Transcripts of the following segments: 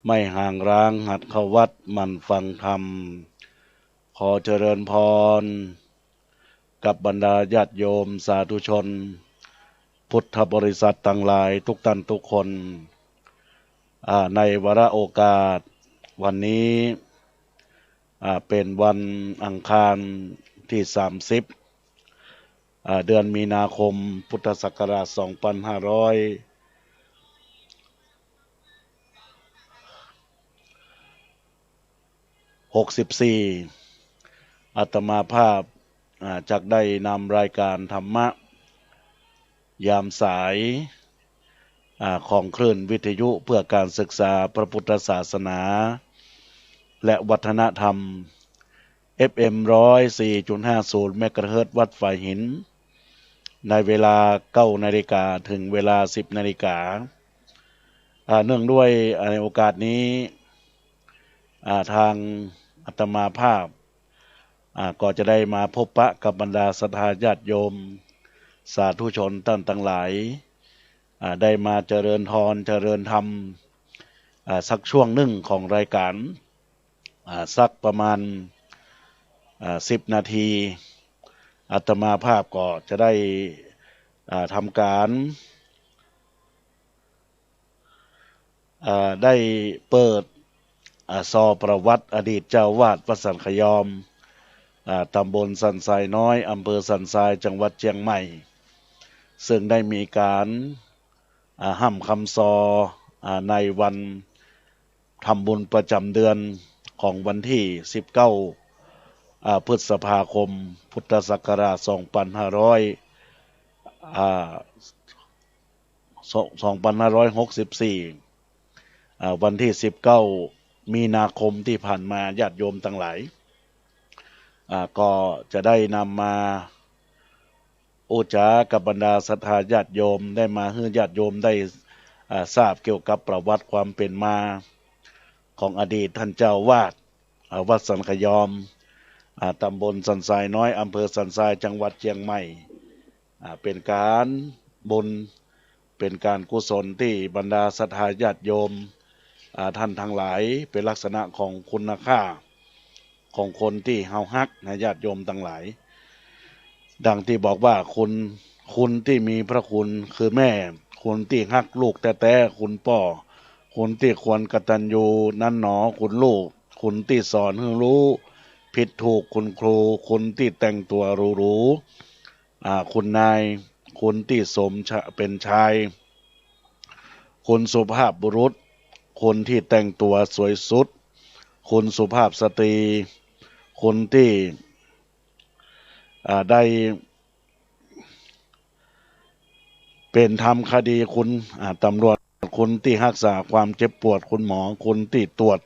ไม่ห่างร้างหัดเข้าวัดหมั่นฟังธรรมขอเจริญพรกับบรรดาญาติโยมสาธุชนพุทธบริษัทต่างหลายทุกท่านทุกคนในวาระโอกาสวันนี้เป็นวันอังคารที่30เดือนมีนาคมพุทธศักราช2564อาตมาภาพจักได้นำรายการธรรมะยามสายของคลื่นวิทยุเพื่อการศึกษาพระพุทธศาสนาและวัฒนธรรม FM 104.50 เมกะเฮิรตซ์วัดฝ่ายหินในเวลา 9 นาฬิกาถึงเวลา 10 นาฬิกาเนื่องด้วยในโอกาสนี้ทางอาตมาภาพก็จะได้มาพบปะกับบรรดาศรัทธาญาติโยมสาธุชนท่านทั้งหลายได้มาเจริญพรเจริญธรรมสักช่วงหนึ่งของรายการสักประมาณ10 นาทีอาตมาภาพก็จะได้ทำการได้เปิดซอประวัติอดีตเจ้าวาดวัดสันขยอมตำบลสันทรายน้อยอำเภอสันทรายจังหวัดเชียงใหม่ซึ่งได้มีการห้ำคำซอในวันทำบุญประจำเดือนของวันที่19พฤษภาคมพุทธศักราช2564วันที่19มีนาคมที่ผ่านมาญาติโยมทั้งหลายก็จะได้นำมาโอจากับบรรดาศรัทธาญาติโยมได้มาให้ญาติโยมได้ทราบเกี่ยวกับประวัติความเป็นมาของอดีตท่านเจ้าวาดวัดสันขยอมตำบลสันทรายน้อยอำเภอสันทรายจังหวัดเชียงใหม่เป็นการบุญเป็นการกุศลที่บรรดาศรัทธาญาติโยมท่านทั้งหลายเป็นลักษณะของคุณค่าของคนที่เฮาฮักนะญาติโยมทั้งหลายดังที่บอกว่าคุณที่มีพระคุณคือแม่คุณที่ฮักลูกแต่คุณพ่อคุณที่ควรกตัญญูนั้นหนอคุณลูกคุณที่สอนให้รู้ผิดถูกคุณครูคุณที่แต่งตัวรู้คุณนายคุณที่สมเป็นชายคุณสุภาพบุรุษคนที่แต่งตัวสวยสุดคุณสุภาพสตรีคนที่ได้เป็นทำคดีคุณตำรวจคุณที่รักษาความเจ็บปวดคุณหมอคุณที่ตรวจ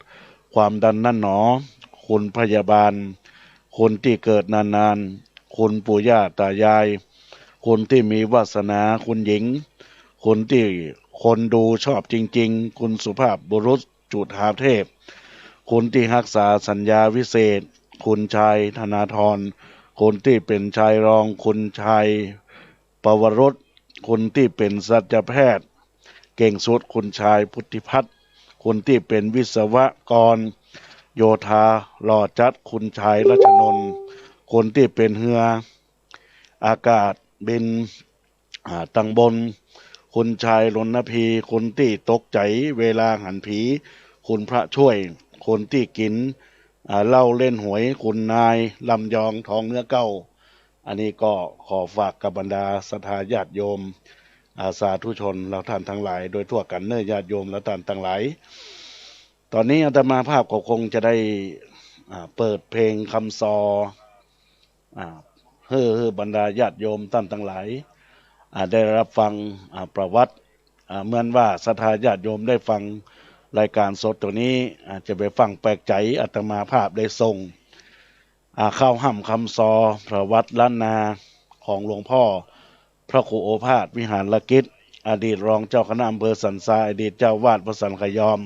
ความดันนั่นหนอคุณพยาบาลคนที่เกิดนานๆคุณปู่ย่าตายายคนที่มีวาสนาคุณหญิงคนที่คนดูชอบจริงๆคุณสุภาพบุรุษจุฑาเทพคุณที่รักษาสัญญาวิเศษคุณชายธนาธรคนที่เป็นชายรองคุณชายปวรสคนที่เป็นสัตวแพทย์เก่งสุดคุณชายพุทธิพัฒน์คนที่เป็นวิศวกรโยธาหล่อจัดคุณชายรัชนนท์คนที่เป็นเรืออากาศบินตังบนคุณชายรณพีคนที่ตกใจเวลาหันผีคุณพระช่วยคนที่กินเหล้าเล่นหวยคุณนายลำยองทองเนื้อเก้าอันนี้ก็ขอฝากกับบรรดาศรัทธาญาติโยมสาธุชนเราท่านทั้งหลายโดยทั่วกันเนื้อญาติโยมและท่านทั้งหลายตอนนี้อาตมาภาพก็คงจะได้เปิดเพลงคำซอเฮ้อบรรดาญาติโยมท่านทั้งหลายได้รับฟังประวัติเหมือนว่าศรัทธาญาติโยมได้ฟังรายการสดตัวนี้จะไปฟังแปลกใจอาตมาภาพได้ส่งเข้าห้ำคำซอประวัติล้านนาของหลวงพ่อพระครูโอภาสวิหารกิจอดีตรองเจ้าคณะอำเภอสันทรายอดีตเจ้าวาดวัดสันขยอม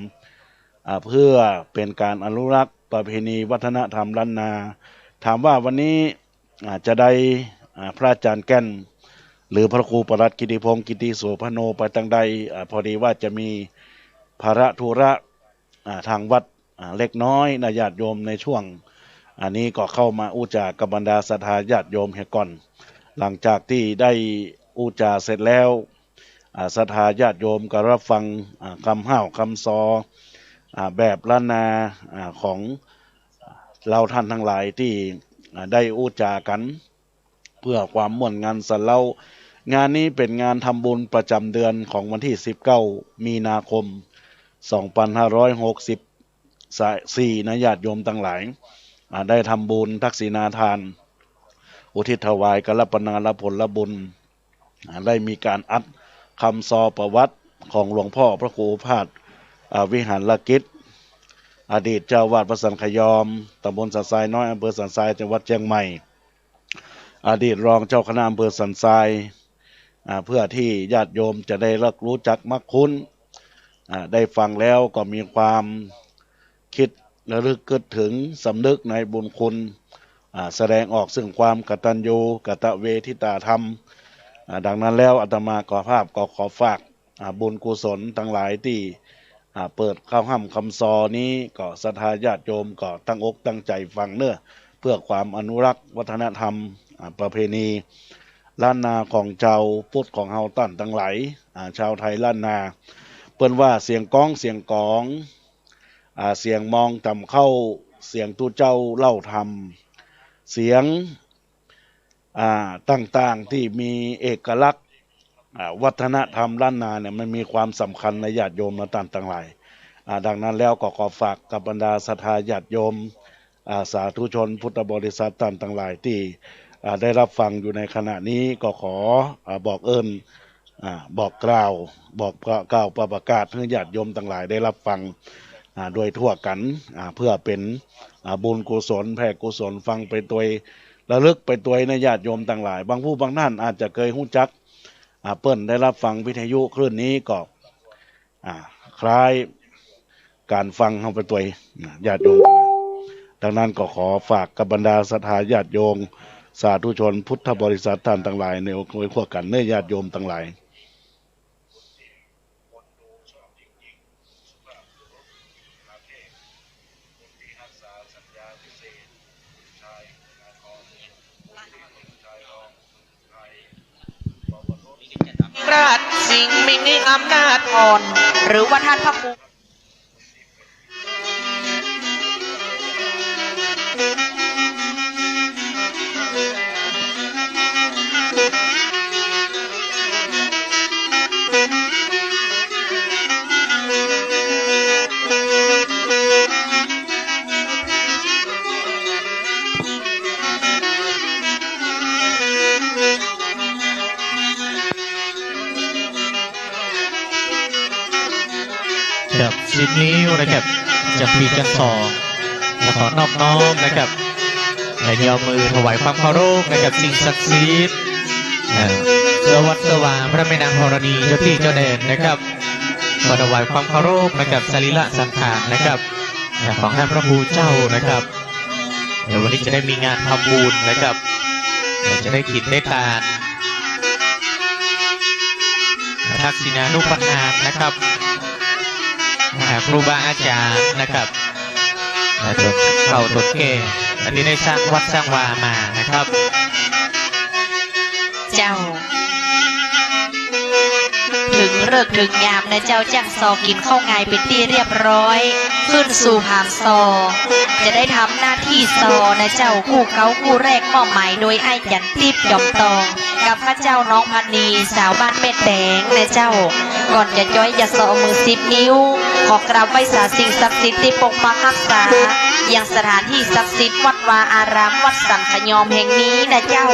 เพื่อเป็นการอนุรักษ์ประเพณีวัฒนธรรมล้านนาถามว่าวันนี้จะได้พระอาจารย์แก่นหรือพระครูประหลัดกิติพงศ์กิติโสพโนไปตั้งใดพอดีว่าจะมีภาระธุระ ทางวัดเล็กน้อยนะญาติโยมในช่วงอันนี้ก็เข้ามาอุจากับบรรดาศรัทธาญาติโยมเฮก่อนหลังจากที่ได้อุจาเสร็จแล้วศรัทธาญาติโยมก็รับฟังคำห้าวคำซอแบบล้านนาของเราท่านทั้งหลายที่ได้อุจากันเพื่อความม่วนงานสะเล่างานนี้เป็นงานทำบุญประจำเดือนของวันที่19มีนาคม2564นะญาติโยมทั้งหลายได้ทำบุญทักษิณาทานอุทิศถวายกัลปนาลผลบุญได้มีการอัดคำซอประวัติของหลวงพ่อพระครูพาสวิหารกิจอดีตเจ้าวาดพระสันขยอมตำบลสันทรายน้อยอำเภอสันทรายจังหวัดเชียงใหม่อดีตรองเจ้าคณะอำเภอสันทรายเพื่อที่ญาติโยมจะได้รู้จักมักคุ้นได้ฟังแล้วก็มีความคิดระลึกคิดถึงสำนึกในบุญคุณแสดงออกซึ่งความกตัญญูกตเวทิตาธรรมดังนั้นแล้วอาตมาก็ขอฝากบุญกุศลทั้งหลายที่เปิดเข้าห้ำคำซอนี้ก็ศรัทธาญาติโยมก็ตั้งอกตั้งใจฟังเนื้อเพื่อความอนุรักษ์วัฒนธรรมประเพณีล้านนาของเจ้าพุทธของเฮาตั้นทั้งหลายชาวไทยล้านนาเปิ้นว่าเสียงก้องเสียงกองเสียงมองต่ำเข้าเสียงตู้เจ้าเล่าธรรมเสียงต่างๆที่มีเอกลักษณ์วัฒนธรรมล้านนาเนี่ยมันมีความสำคัญในญาติโยมและต่างๆหลายดังนั้นแล้วก็ขอฝากกับบรรดาศรัทธาญาติโยมสาธุชนพุทธบริษัทต่างๆหลายที่ได้รับฟังอยู่ในขณะนี้ก็ขอบอกบอกกล่าวประกาศให้ญาติโยมต่างหลายได้รับฟังโดยทั่วกันเพื่อเป็นบุญกุศลแผ่กุศลฟังไปตัวระลึกไปตัวในญาติโยมต่างหลายบางผู้บางท่านอาจจะเคยหู้จักเปิ้นได้รับฟังวิทยุคลื่นนี้ก็คล้ายการฟังเข้าไปตัวญาติโยมดังนั้นก็ขอฝากกับบรรดาศรัทธาญาติโยมสาธุชนพุทธบริษัทท่านต่างหลายในโดยทั่วกันในญาติโยมต่างหลายราชสิงห์ไม่มีอำนาจอ่อนหรือว่าท่านพระครู10 นิ้วนะครับจะปีกันสองและขอนอบน้อมนะครับในยอมือถวายความเคารพนะครับสิ่งศักดิ์สิทธิ์สวัสดิ์สว่างพระแม่นางธรณีเจ้าที่เจ้าแดนนะครับขอถวายความเคารพนะครับสรีระสังขารนะครับของท่านพระครูเจ้านะครับเดี๋ยววันนี้จะได้มีงานทำบุญนะครับจะได้กินได้ทานทักษิณานุปทานนะครับครูบาอาจารย์นะครับจนเก่าตนเก่อันนี้ได้สร้างวัดสร้างวามานะครับเจ้าถึงเลิกถึงยามนะเจ้าจังซอกินข้าวไงเป็นที่เรียบร้อยขึ้นสู่หามซอจะได้ทำหน้าที่ซอนะเจ้าคู่เขาคู่แรกมอบหมายโดยไอ้ยันติดยอมตองกับพระเจ้าน้องพันนีสาวบ้านเม็ดแดงนะเจ้าก่อนจะจ้อยจะซอมือ10 นิ้วขอกราบไหว้สาสิ่งศักดิ์สิทธิ์ที่ปกปักรักษาอย่างสถานที่ศักดิ์สิทธิ์วัดวาอารามวัดสันขยอมแห่งนี้นะเจ้า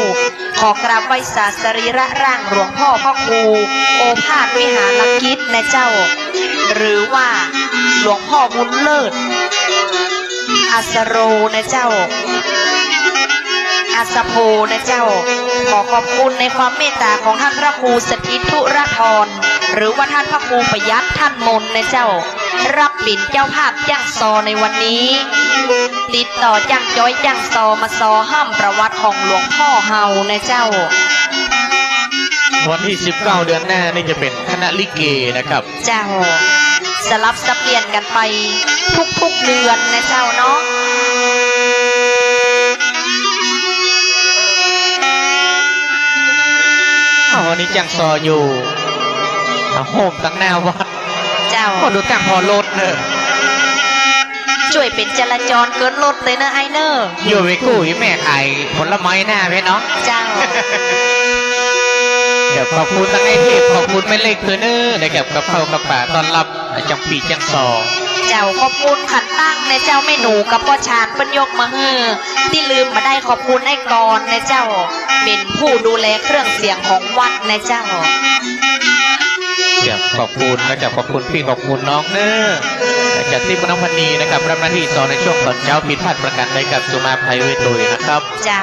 ขอกราบไหว้สาสรีระร่างหลวงพ่อพระครูโอภาสวิหารกิจนะเจ้าหรือว่าหลวงพ่อบุญเลิศอัสโรนะเจ้าอัสโพนะเจ้าขอขอบคุณในความเมตตาของท่านพระครูสถิตธุระธรหรือว่าท่านพระครูประยัดท่านมนนะเจ้ารับปิ่นเจ้าภาพย่างซอในวันนี้ติดต่อจ้างจ้อยจ้างซอมาซอห้ามประวัติของหลวงพ่อเฮานะเจ้าวันที่19 เดือนหน้านี่จะเป็นคณะลิเกนะครับเจ้าสลับสับเปลี่ยนกันไป ทุกๆเดือนนะเจ้าเนาะวันนี้จังซออยู่โฮมตั้งแนววัด เจ้า ก็ดูแต่งพอรถเนอะ ช่วยเป็นจราจรเกินรถเลยนะไอเนอร์ อยู่ไปกู้ยแม่ไข่ผลไม้หน้าพี่น้อง เจ้า เดี๋ยวขอบคุณตั้งไอเทพขอบคุณไม่เล็กเธอเนอะได้เก็บกับข้าวกับป่าตอนรับจังปีจังซอ เจ้าขอบคุณขันตั้งในเจ้าแม่หนูกับพ่อชานเป็นยกมาเฮือที่ลืมมาได้ขอบคุณไอ้กรในเจ้าเป็นผู้ดูแลเครื่องเสียงของวัดในเจ้า เดี๋ยวขอบคุณนะครับขอบคุณพี่ขอบคุณน้องเนอะจากที่คุณน้องพันนีนะครับรับหน้าที่สอนในช่วงตอนเช้าผิดพลาดประกันใดกับสุมาภัยเวทุยนะครับ เจ้า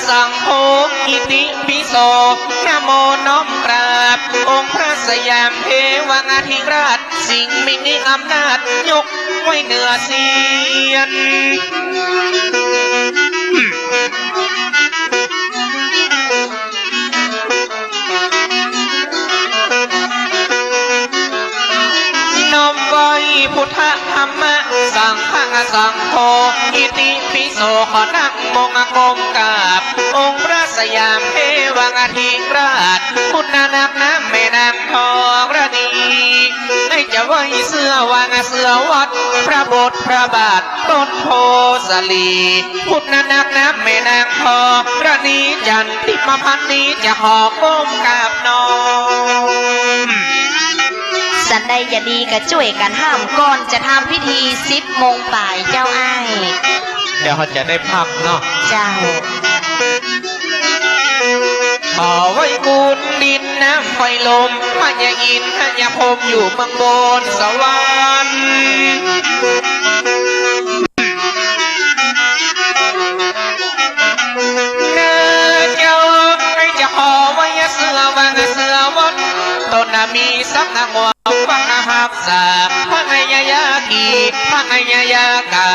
สังโฆอิติปิโสนะโมน้อมกราบองค์พระสยามเทวังอธิราชสิ่งมีอำนาจยกไว้เหนือเสียนน้อมไว้พุทธธรรมะสังฆะสังโฆอิติปิโสขอนั่งมงกรมกราบองค์พระสยามเทวังอธิราชพุทธนักน้ำแม่นางทองระดีให้จะไว้เสื้อวางเสื้อวัดพระบทพระบาทต้นโพสลีพุทธนักน้ำแม่นางทองระดีจันทิมพันธ์นี้จะขอก้มกราบน้อมสันใดอย่าดีก็ช่วยกันห้ามก่อนจะทำพิธี10 โมงบ่ายเจ้าอ้ายเดี๋ยวเขาจะได้พักเนาะเจ้าขอไว้กุนดินน้ำไฟลมพญาอินทร์พญาพรหมอยู่เมืองบนสวรรค์เนื้อเจ้าให้จะขอไว้เสือวางเสือวัดต้นมีสักนหัวฟังหักษาพระไงยากีพระไงยากา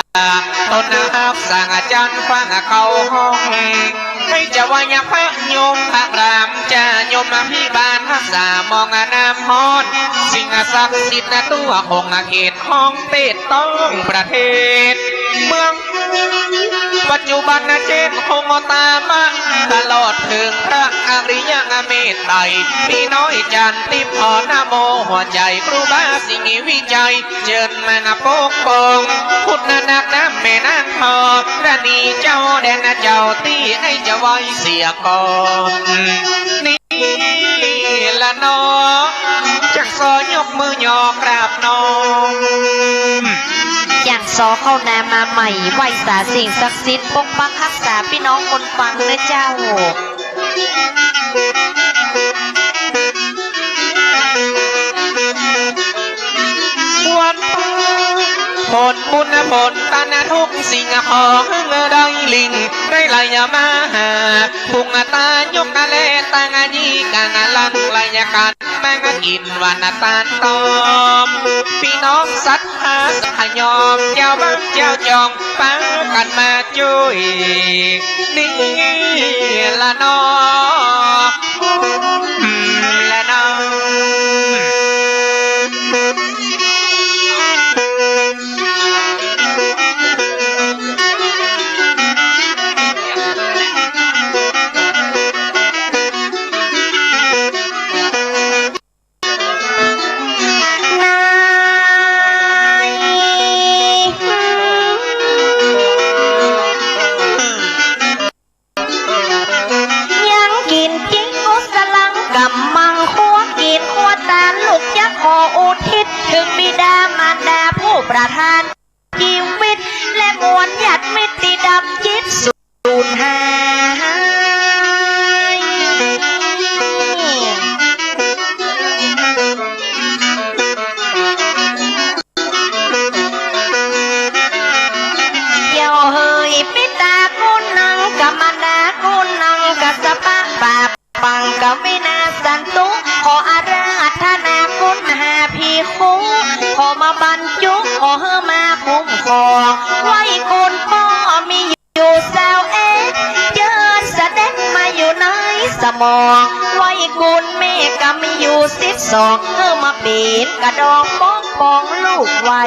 ต้นหักษาอาจารย์ฟังเขาห้องให้จะวายพระโยมพระรามจะโยมพิบาลรักษามองน้ำฮอนสิ่งศักดิ์สิทธิ์ตัวคงเขตห้องเตดต้องประเทศเมืองปัจจุบันเจนคงตามมาตลอดถึงพระอริยเมตไตรพี่น้อยจันทิพย์นโมหัวใจครูบาสิ่งวิจัยเจิญมาปกป้องพุทธนักน้ำแม่นางทองระนีเจ้าแดนเจ้าตีให้จะไว้เสียก่อนนี่ละน้องจักซอยกมือยอกราบน้องอย่างซอเข้านามาใหม่ไหวสาสิ่งศักดิ์สิทธิ์ปกปักรักษาพี่น้องคนฟังนะเจ้าวันผลบุญผลตานาทุกสิ่งขอให้ได้ลิงได้ลายมาหาพุงตายกกะเลตางายีกันลังลายกันแมงกินวันตาตอมพี่น้องสัตว์หาสัพยอมเจ้าบ้านเจ้าจองปังกันมาช่วยนี่ละน้อละน้อถึงบิดามารดาผู้ประทานชีวิตและมวลญาติมิตรที่ดำจิตสูญหายเยาเฮยปิตากุนังกัมมารดากุนังกัสสปะปาปังกวินา สมองไว้กุลแม่ก็มีอยู่12มาเป็นกระดองป้องปองลูกไว้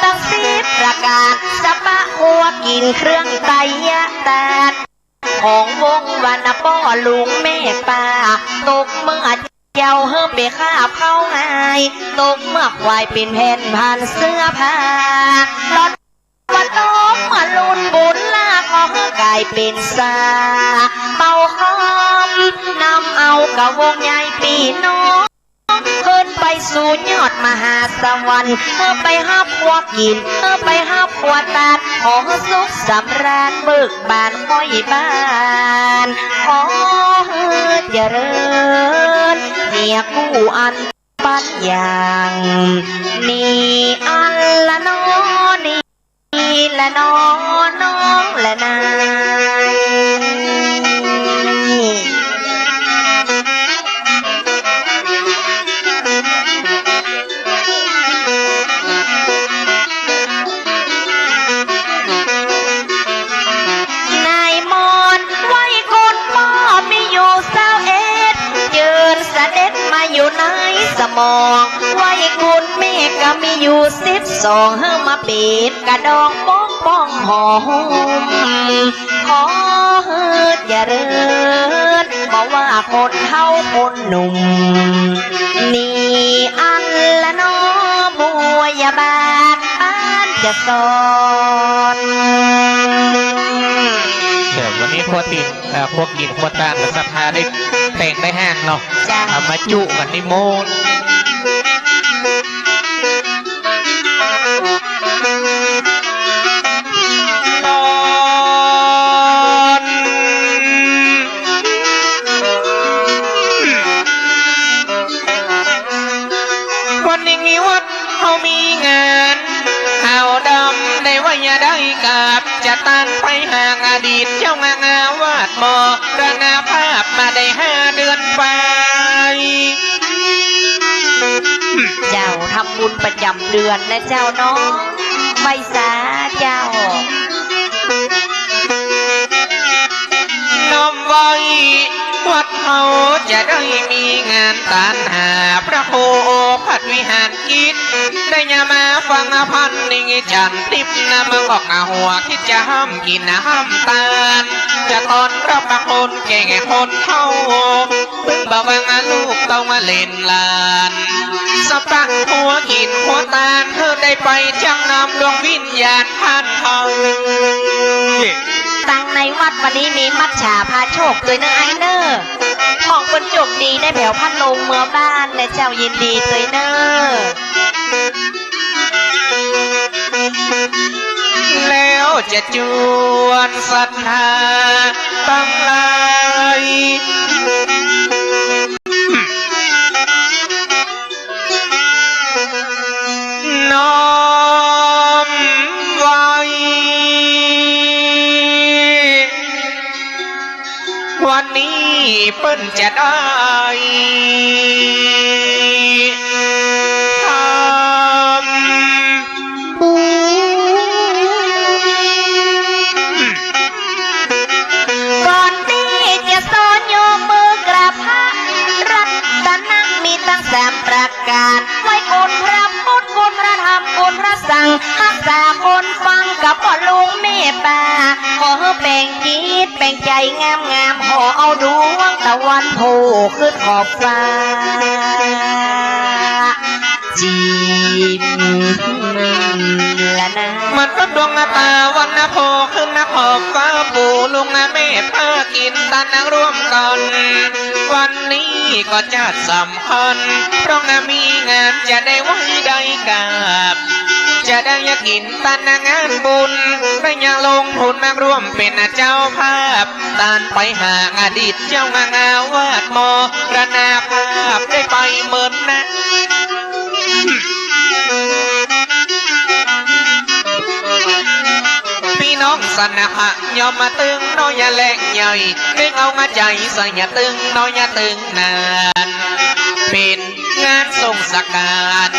ตั้ง10ประกาศสะปะหัวกินเครื่องไตยะแตดของวงวันป้อลุงแม่ป่าตกเมื่อเยาเฮิมเบข้าเข้าง่ายตกเมื่อควายเป็นแผ่นผ่านเสื้อผ้าตอนวันน้องมาลุนบุญลาขอเฮือกลายเป็นสาเป่าคอมนำเอากะวงใหญ่ปีน้องขึ้นไปสู่ยอดมหาสวรรค์ไปห้าพวกกินไปห้าพวกตัดขอสุขสำราญเบิกบานห้อยบ้านขอเจริญเนี่ยกู้อันปัญญางนี่อันละน้อนี่ละน้อน้องละนายอยู่ในสมองไว้กุลแม่ก็มีอยู่12เฮมาปิดกระดองป้องป้องหอมขออย่าเริญบอกว่าคนเฮาคนหนุ่มนี่อันละน้อบัวยาบาลบ้านจะสอนแต่วันนี้พวกตินพวกกินพวกตาและศรัทธาได้แต่งได้ห้างเนาะเอามาจุกันนิมนต์วันนี้วัดเขามีงานข่าวดำได้ว่าอย่าได้กลับจะตันไปห่างอดีตเจ้างาวาดหมอระนาภาพมาได้5 เดือนไปเจ้าทำบุญประจำเดือนนะเจ้าน้องใบสาเจ้าน้อมไว้วัดเขาจะได้มีงานตานหาพระโคพัดวิหารกิจได้ยามาฟังพันนิ่งจันทิพย์นะมังออกหัวคิดจะห้ามกินห้ามตาลจะตอนรับประคนแก่คนเท่าบอกว่าลูกต้องมาเล่นลานสปะหัวกินหัวตาลเธอได้ไปจังนำดวงวิญญาณพันทองตั้งในวัดวันนี้มีมัจฉาพาโชคตัวเนื้อไอเนอร์ของคนจบดีได้แผ่วพัดลงเมื่อบ้านและเจ้ายินดีตัวเนอร์แล้วจะจวนศรัทธาตั้งหลายน้อมไว้วันนี้เปิ้นจะได้3 ประการไว้คุณพระพุทธคุณพระธรรมคุณพระสังฆรักษาคนฟังกับพ่อลุงแม่ป่าขอแบ่งจิตแบ่งใจงามงามขอเอาดวงตะวันโผล่ขึ้นขอบฟ้าจีบละนะมันก็ดวงตาวันนะโผล่ขึ้นนะขอบฟ้าปูลุงนะแม่ป้ากินตานังร่วมกันวันนี้ก็จะสำคัญเพราะมีงานจะได้ไว้ได้กับจะ จะได้กินตันงานบุญได้ยังลงทุนมาร่วมเป็นเจ้าภาพตานไปหาอดีตเจ้างาวาดมอระนาภาพได้ไปเหมือนนะพี่น้องสนะฮะยอมมาตึงน้อยแหลกใหญ่เด้งเอามาใจใส่ยาตึงน้อยตึงนานเป็นงานทรงสการ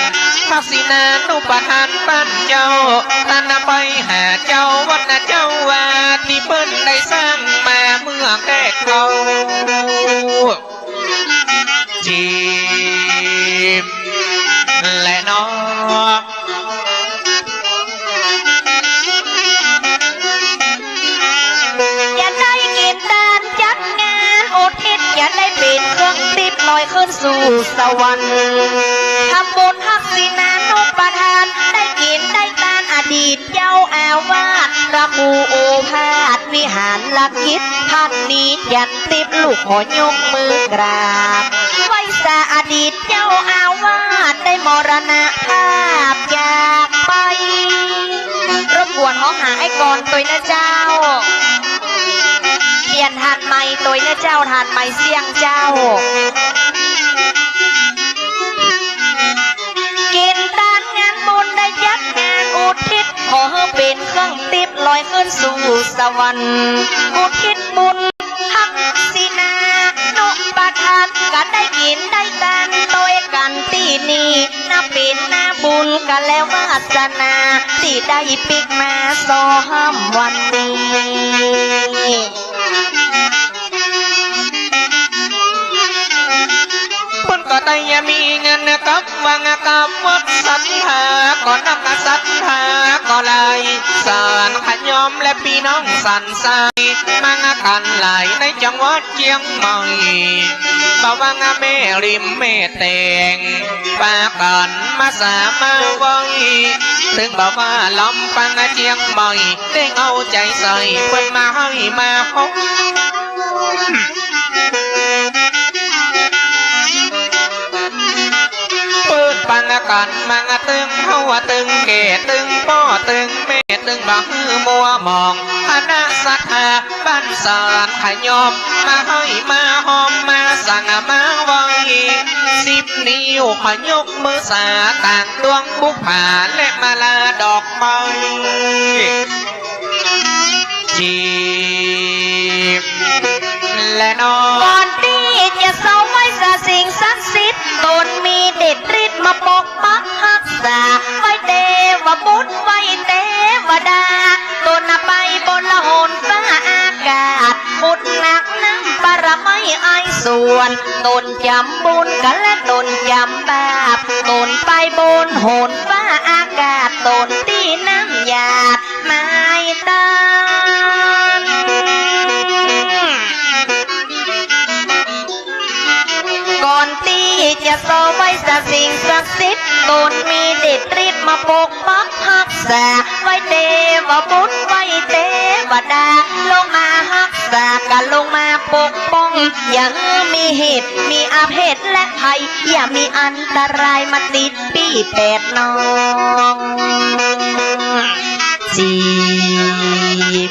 ทักษิณานุปทานบ้านเจ้าตันไปหาเจ้าวัดเจ้าวาดที่เปิ้นได้สร้างมาเมื่อแก่เขาจีบและน้องอย่าได้กินดานจัดงานอุทิศอย่าได้เป็นเครื่องติดลอยขึ้นสู่สวรรค์ทำบุญทักษิณานุปทานได้กินได้ทานอดีตเจ้าอาวาสพระครูโอภาสวิหารลักกิจท่านนี้ยันติดลูกขอยกมือกราบไว้สาอดีตเจ้าอาวาสได้มรณภาพจากไปรบกวนห้องหาไอ้กรตัวนะเจ้าเปลี่ยนทานใหม่ตัวนะเจ้าทานใหม่เสี่ยงเจ้ากินตานงานบุญได้ยัดงานอุทิศขอเป็นเครื่องติดลอยขึ้นสู่สวรรค์อุทิศบุญทักษิณานุปทานกันได้กินได้ตานโดยกันที่นี่น่าเป็นน่าบุญกันแล้ววาสนาที่ได้ปิกมาซ้อมวันนี้คนก็ได้ยมีเงินกับวังกับวัดศรัทธาก็นับศรัทธาก็ไหลสารขยอมและพี่น้องสันใสมังกันไหลในจังหวัดเชียงใหม่บ่าววังแม่ริมแม่แตงปากันมาสามาไว้ถึงบอกว่าลำปังเชียงใหม่ได้เอาใจใส่เพิ่นมาให้มาพบปังกันมังตึงเฮาตึงเกตึงป้อตึงเมตึงบ่ฮือมัวมองคณะศรัทธาบ้านสารขยอมมาให้มาหอมมาสั่งมาไว้10 นิ้วขยกมือสาต่างดวงบุกผาและมาลาดอกไม้จีบและน้องก่อนที่จะเศร้าไว้สาสิ่งศักดิ์สิทธิ์ตนมีเด็ดฤทธิ์มาปกปักรักษาไว้เทวบุตรไว้เทวดาตนไปบนละหนฟ้าอากาศพุดหนักน้ำปรมัยไอส่วนตนจำบุญกันและตนจำบาปตนไปบนโหนฟ้าอากาศตนที่น้ำหยาดไม่ตานก่อนที่จะโซไว้สสิ่งศักดิ์สิทธิ์ตนมีเด็ดฤทธิ์มาปกปักรักษาไว้เทวบุตรไว้เทวดาลงมารักษากันลงมาปกป้องอย่ามีเหตุมีอาเพศและภัยอย่ามีอันตรายมาติดปีแปดน้องจีบ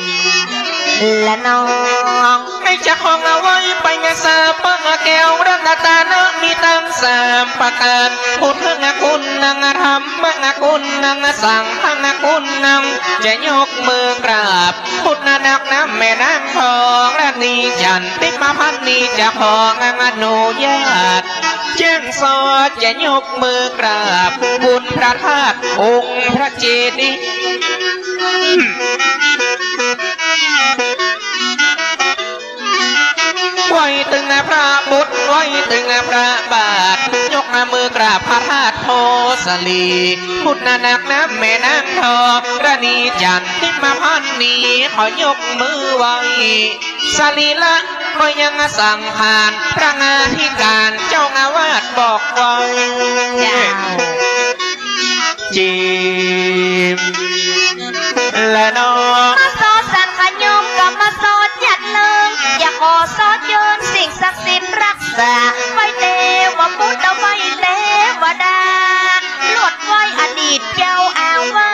และน้องให้จะห้องเอาไว้ไปงานสาปังแก้วรัตตานะมีตั้ง3 ประการพุทธคุณนังธรรมคุณนังสังฆคุณนังจะยกมือกราบพุทธนักน้ำแม่นางทองและนีจันติมาพันนีจะของอนุญาตแจ้งสอดจะยกมือกราบบุญพระธาตุองค์พระเจดีย์ไว้ตึงพระบุตรไว้ตึงพระบาทยกมือกราบพระธาตุโพสลีพุทธนักน้ำแม่นางทองระนีจันทิมาพันนีขอยกมือไว้สลีละก็ยังสั่งผ่านพระงานที่การเจ้างาวาดบอกไว้จีบและน้องมาสอดสันขยมกับมาสอดยัดเลิงอย่าขอสอดเยินสิ่งศักดิ์สิทธิ์รักษาไว้เทวบุตรไว้เทวดาลวดไว้อดีตเจ้าอาวา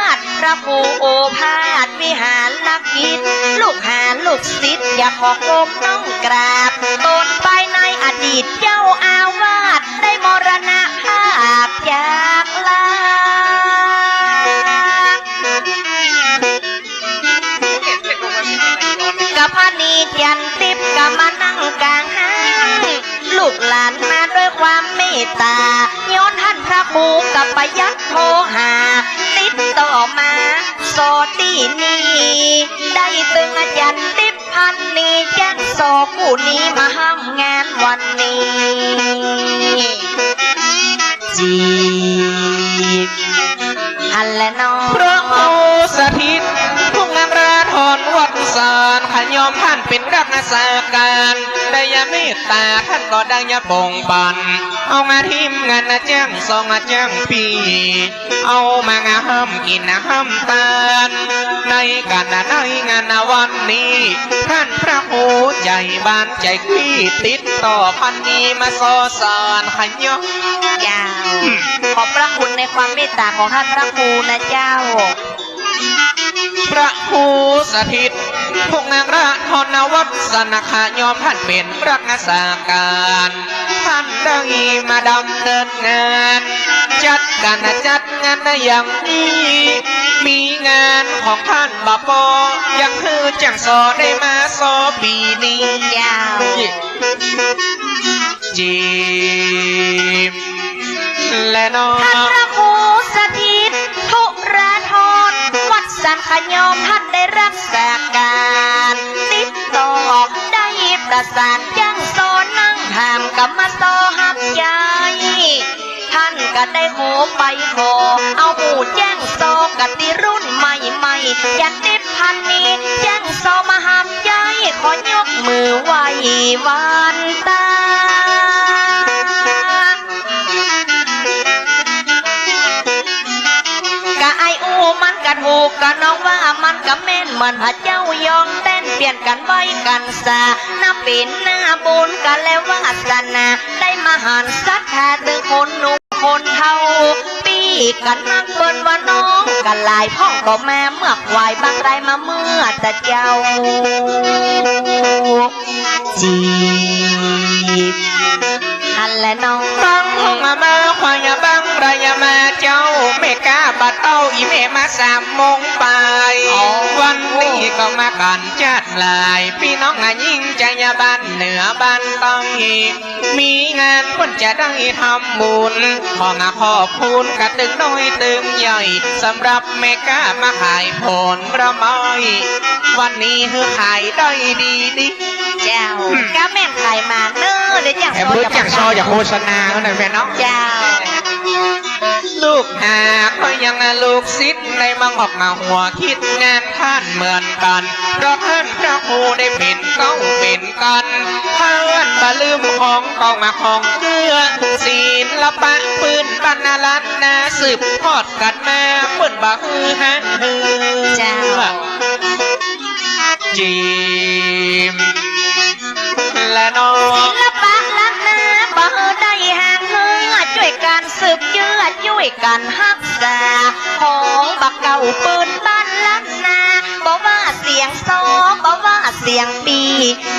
ครูโอภาสวิหารลักกิจลูกหาลูกศิษย์อยากขอก้มน้องกราบตนไปในอดีตเจ้าอาวาสได้มรณภาพจากลากับพนีจันติบกับมานั่งกลางห้างลูกหลานมาด้วยความเมตตาย้อนท่านพระครูกับประยัดโทรหาติดต่อมาโสตีนีได้ตึงอาจารย์ติบพันนีแจ้งโสผู้นี้มาห้ามงานวันนี้จีบอันและน้อง พระโอสถิตทุกงานราธรวัดสารขยอมท่านเป็นรักษาการได้ยาเมตตาท่านก็ได้ยาบ่งบันเอางานทิมงานนะจ้างสองงานจ้างปีเอามางาห้ามกินนะห้ามตาลในการในงานวันนี้ท่านพระโอใจบานใจขี้ติดต่อพันนี้มาสอสารขยอม เจ้าขอบพระคุณในความเมตตาของท่านพระครูนะเจ้า พระครูสถิตพวกนางราธรวัดสนขายอมท่านเป็นรักษาการท่านได้มาดำเนินงานจัดการจัดงานได้อย่างนี้มีงานของท่านบาปอยังคือจังสอได้มาสอปีนี้ เจ้า จีมและน้อ ท่าน ง พระครูสถิตทุราธรวัดสันขยอมท่านได้รักษาการติดต่อได้ประสานยังโซนั่งถามกับมาโซหักใจท่านก็ได้โหไปขอเอาหมู่แจ้งโซกติรุ่นใหม่ๆอยากติดพันนี้แจ้งโซมาหักใจขอยกมือไหว้วันตา กะไออูมันกะถูกกะน้องว่ามันกะแม่นเหมือนพระเจ้ายอมเต้นเปลี่ยนกันไว้กันซาหน้าเป็นหน้าบุญกันแล้ววาสนาได้มาหันศรัทธาถึงคนหนุ่มคนเท่าปีกันนักเปิ้นว่าน้องกันหลายพ่องก็แม่เมื่อควายบางไรมาเมื่อแต่เจ้าจีบอันและน้อง บังห้องมาควายบังไรมาเจ้าเมกาบัดเต้าอีเมมา3 โมงไปวันนี้ก็มากันจัดลายพี่น้องยิ่งใจบ้านเหนือบ้านต้องมีงานคนจะได้ทำบุญของขอบคุณกระตึงน้อยตึงใหญ่สำหรับเมกามาขายผลประไม้วันนี้คือขายได้ดีดิ เจ้าก้าแม่นขายมาเน้อเดี๋ยวจัง แอบรู้จักซออย่าโฆษณาเขาหน่อยแม่น้อง เจ้า ลูกหาก็ยังลูกศิษย์ในมังออกมาหัวคิดงานท่านเหมือนกันเพราะท่านพระครูได้เป็นเก้าเป็นกันเพื่อนบาลืมของกองมาของเกลือศีลปะปืนบรรณาลันนาสืบทอดกันมาเหมือนบาฮือฮะฮือ เจ้า จีมและน้อง ศิลปะล้านนาบ่ได้ห่างเหินช่วยกันสืบเยื้อช่วยกันรักษาของบักเก่าปืนบ้านล้านนาบอกว่าเสียงโซบอกว่าเสียงปี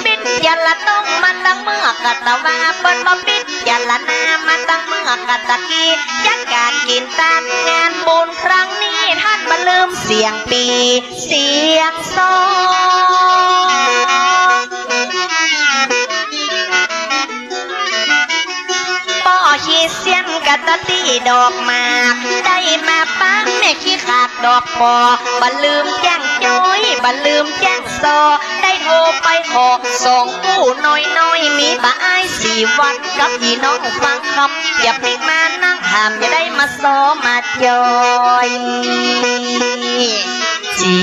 ปิดยันละต้องมันตั้งเมื่อกัตว่าเปิ้นบ่ปิดยันละนามันตั้งเมื่อกัตะกี้จัดการกินตามงานบุญครั้งนี้ท่านบ่ลืมเสียงปีเสียงโซ ป่อขี้เสียนกะตะตีดอกหมากได้มาป้าแม่ขี้ขาดดอกปอบ่ลืมแจ้งจ้อยบ่ลืมแจ้งซอได้โทรไปขอส่งกู้น้อยมีบ่อ้าย4 วันกับพี่น้องฟังคำอย่าปิกมานั่งถามอย่าได้มาซอมาจอยจี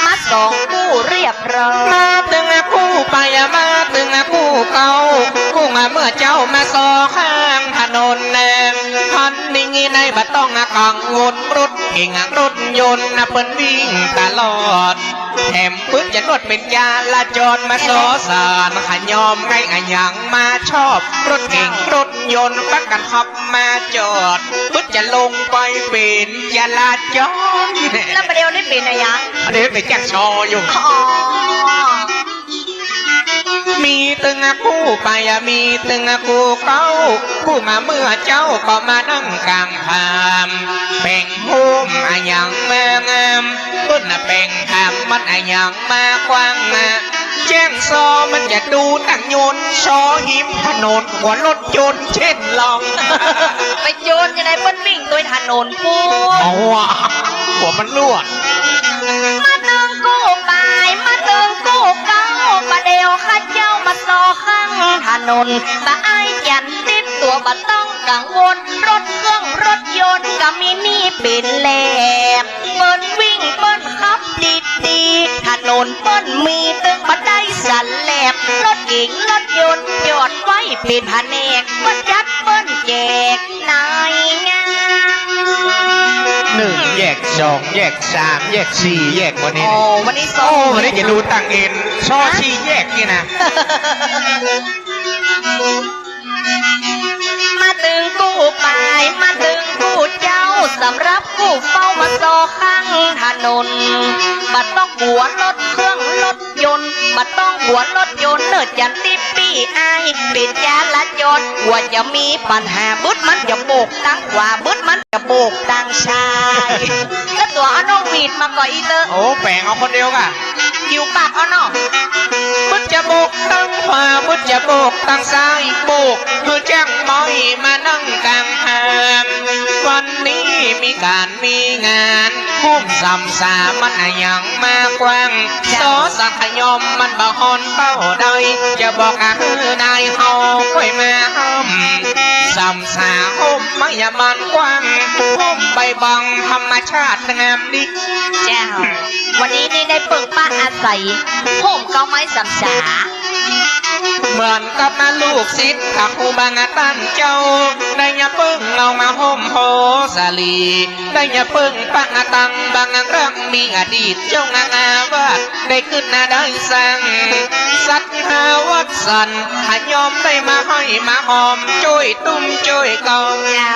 มาส่งกู้เรียบร้อย มาตึงคู่ไปมาตึงคู่เก่าคู่มาเมื่อเจ้ามาซอข้างถนนแนงพันนิ่งในบัดโต ต้องกังวลรถเก่งรถยนต์เปิ้นวิ่งตลอดแถมปึ๊ดจะนวดเป็นยาละจรมาสอสารขยอมไงอย่างมาชอบรถเก่งรถยนต์ปักกันขับมาจอดปึ๊ดจะลงไปเป็นยาลาจร แล้วประเดี๋ยวนี้เป็นอะไรยัง เดี๋ยวไปแจ้งชออยู่ อ๋อ มีตึงกู้ไปมีตึงกู้เก้ากู้มาเมื่อเจ้าก็มานั่งกลางพามแบ่งหุ้มอย่างมางามพุ่นแบ่งทำมันอย่างมากว้างแจ้งซอมันจะดูตั้งโยนชอหิมถนนหัวรถยนต์เช่นลอง ไปโยนยังไงเปิ้นวิ่งโดยถนนพู เอาว่ะหัวมันรั่ว มาเติงกู้ไปมาเติงกู้เก้าประเดี๋ยวข้าเจ้ามาซอข้างถนนบะไอ้ยันติดตัวบัต้องกังวลรถเครื่องรถยนต์ก็มีนี่เป็นแหลกเปิ้นวิ่งเปิ้นขับดีๆถนนเปิ้นมีตึงบันไดสันแหลกรถเก๋งรถยนต์จอดไว้เป็นแผนกเปิ้นจัดเปิ้นแจกนายงาม 1แยก2แยก3แยก4แยกวันนี้ โอ้วันนี้สอ โอ้ ง วันนี้จะดูต่างเอ็นชอชี้แยกนี่นะ มาตึงกู้ไปมาตึงกู้เจ้าสำหรับกู้เฝ้ามาซอข้างถนนบัดต้องหัวรถเครื่องรถยนต์บัดต้องหัวรถยนต์เนิดยันติปี้ไอปิดยาละจอดหัวจะมีปัญหาบึดมันจะโบกตั้งขวาบึดมันจะโบกตั้งชายแล้วตัวเอาน้องวีดมาก่อนอีเตอร์ โอ้แปลงเอาคนเดียวก่ะ อยู่ปากเอาน้อง มึดจะโบกตั้งขวามึดจะโบกตั้งซ้ายโบกคือแจ้งมอยมานั่งกลางทางวันนี้มีการมีงานหุ้มสัมสามันอย่างมากว้างสอสักขยอมมันบ่ฮอนเป้าใดจะบอกคือนายเฮาค่อยมาห้มสัมสาหุ้มไม่ยามันกว้างหุ้มใบบังธรรมชาติงามดี เจ้าวันนี้นี่ได้เปิงป้าอาศัยโฮมเก้าไม้สำสา เหมือนกับมาลูกศิษย์ขักหูบางตั้นเจ้าได้ยาปึ้งเอามาห่มโพสาลีได้ยาปึ้งปังตังบางเรื่องมีอดีตเจ้างางาวาดได้ขึ้นนาได้สั่งสัตหาวัดสันหายอมได้มาให้มาหอมช่วยตุ้มช่วยกอง เจ้า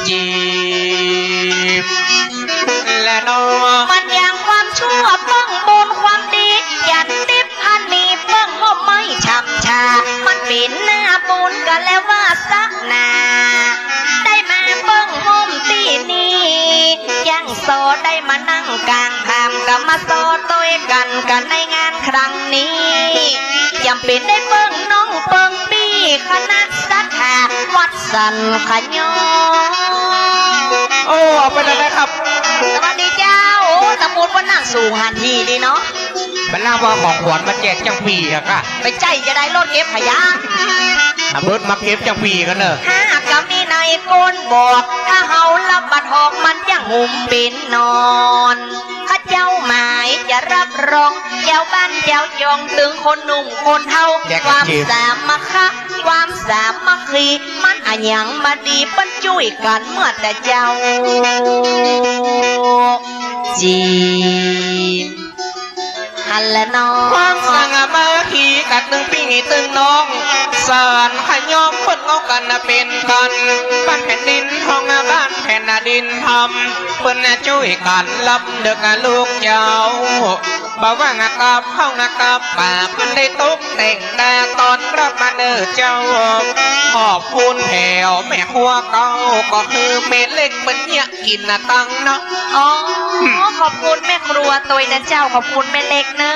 จีบและนอ มันอย่างความชั่วเปิ้งบุญความดียันติบพันนีเปิ้งห่มไม่ช้ำชา มันเป็นหน้าบุญกันแล้วว่าสักนา ได้มาเปิ้งห่มตีนี้ยังโซได้มานั่งกลางทางกับมาโซตัวกันในงานครั้งนี้จำเป็นได้เปิ้งน้องเปิ้งปีคณะสัทธาวัดสันขยอ โอ้ไปแล้วนะครับ สวัสดีเจ้าโอ้ตะมูดว่านั่งสูงหันทีดีเนาะ เป็นล่าว่าของขวัญมาแจกจังปีอะค่ะ ไปใจจะได้รถเก็บขยะ ทำรถมาเก็บจังปีกันเนอะ หากก็มีนายโกนบอก ถ้าเฮารับบัตรหอกมันยังหุ่มเป็นนอนถ้าเจ้าหมายจะรับรองเจ้าบ้านเจ้าจองถึงคนหนุ่มคนเฒ่าความสามัคคีความสามัคคีมันอะหยังมาดีปั้นจุ้ยกันเมื่อแต่เจ้าจีบฮัลโหลน้อง ความสง่ามาขี่กัดตึงปีตึงน้องสารขยอมเพิ่นเอากันเป็นกันบ้านแผ่นดินทองบ้านแผ่นดินทำเพิ่นช่วยกันรับเด็กลูกเจ้าบ่ว่างกับเฮางกับป่าเพิ่นได้ตกแต่งดาตอนรับมาเด้อเจ้าขอบคุณแถวแม่ครัวเก่าก็คือเม็ดเล็กเหมือนเนี่ยกินตังเนาะ อ๋อขอบคุณแม่ครัวตัวนะเจ้าขอบคุณแม่เล็กเนอะ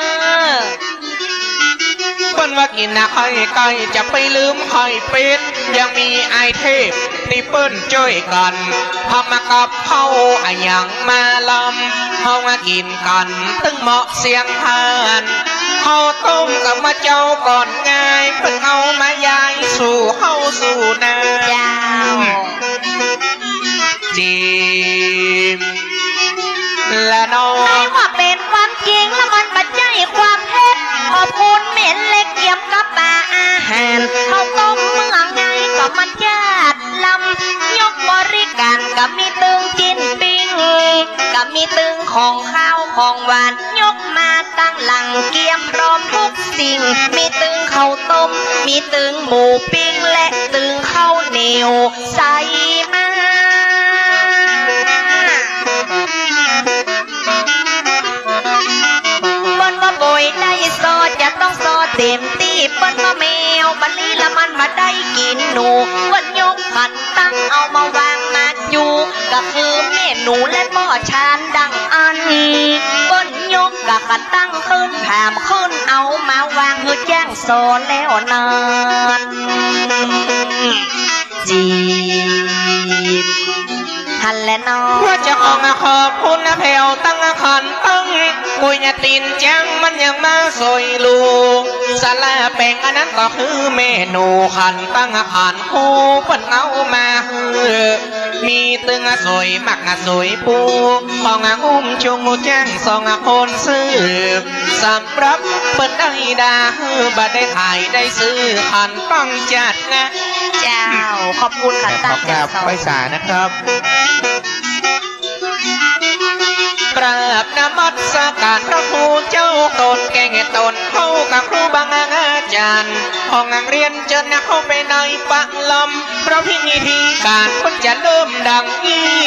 เปิ้นว่ากินไข่ไก่จะไปลืมไข่เป็ดยังมีไอเทพนี่เปิ้นช่วยกันทำมากับเฮาอะหยังมาลำเฮามากินกันตึงเหมาะเสียงทานเฮาต้มกับมาเจ้าก่อนง่ายเพิ่งเอามายายสู่เฮาสู่นา เจ้า จีมและน้อ ไม่ ง ว่าเป็นความจริงและมันปัจจัยความเท็จขอบคุณเม็ดเล็กเกี่ยวกับปลาอาหารเขาต้มเมื่อไงก็มันญาติลำย หวานยกมาตั้งหลังเกียมพร้อมทุกสิ่งมีตึงข้าวต้มมีตึงหมูปิ้งและตึงข้าวเหนียวใส่มาบนว่าบ่อยได้ซอจะต้องซอเต็มที่บนว่าแมวบันนี้ละมันมาได้กินหนูวันยกขันตั้งเอามาวางมาอยู่ก็คือเมนูและหม้อชานดังอันบนยกกะขันตั้งขึ้นถามขึ้นเอามาวางคือแจ้งโซแล้วนานจีบหันและนอ ว่าจะออกขอบคุณนะแผ่วตั้งขันตั้งกุยยตีนจังมันยังมาสวยลูกสาลาแป้งอันนั้นก็คือเมนูขันตั้งขันคู่เปิ้นเอามาฮือมีตึงสวยมักสวยปูของอุ้มชุงแจ้งสองคนซื้อสำหรับเปิ้นได้ดาฮือบัดได้ขายได้ซื้อขันตั้งจัดนะ เจ้าขอบคุณขันตั้งจากโซ ไปสานะครับ กราบนมัสการพระครูเจ้าตนแก่งตนเข้ากับครูบางอาจารย์ห้องเรียนเจนเข้าไปในปะลำเพราะพิธีการเพิ่นจะเริ่มดังนี้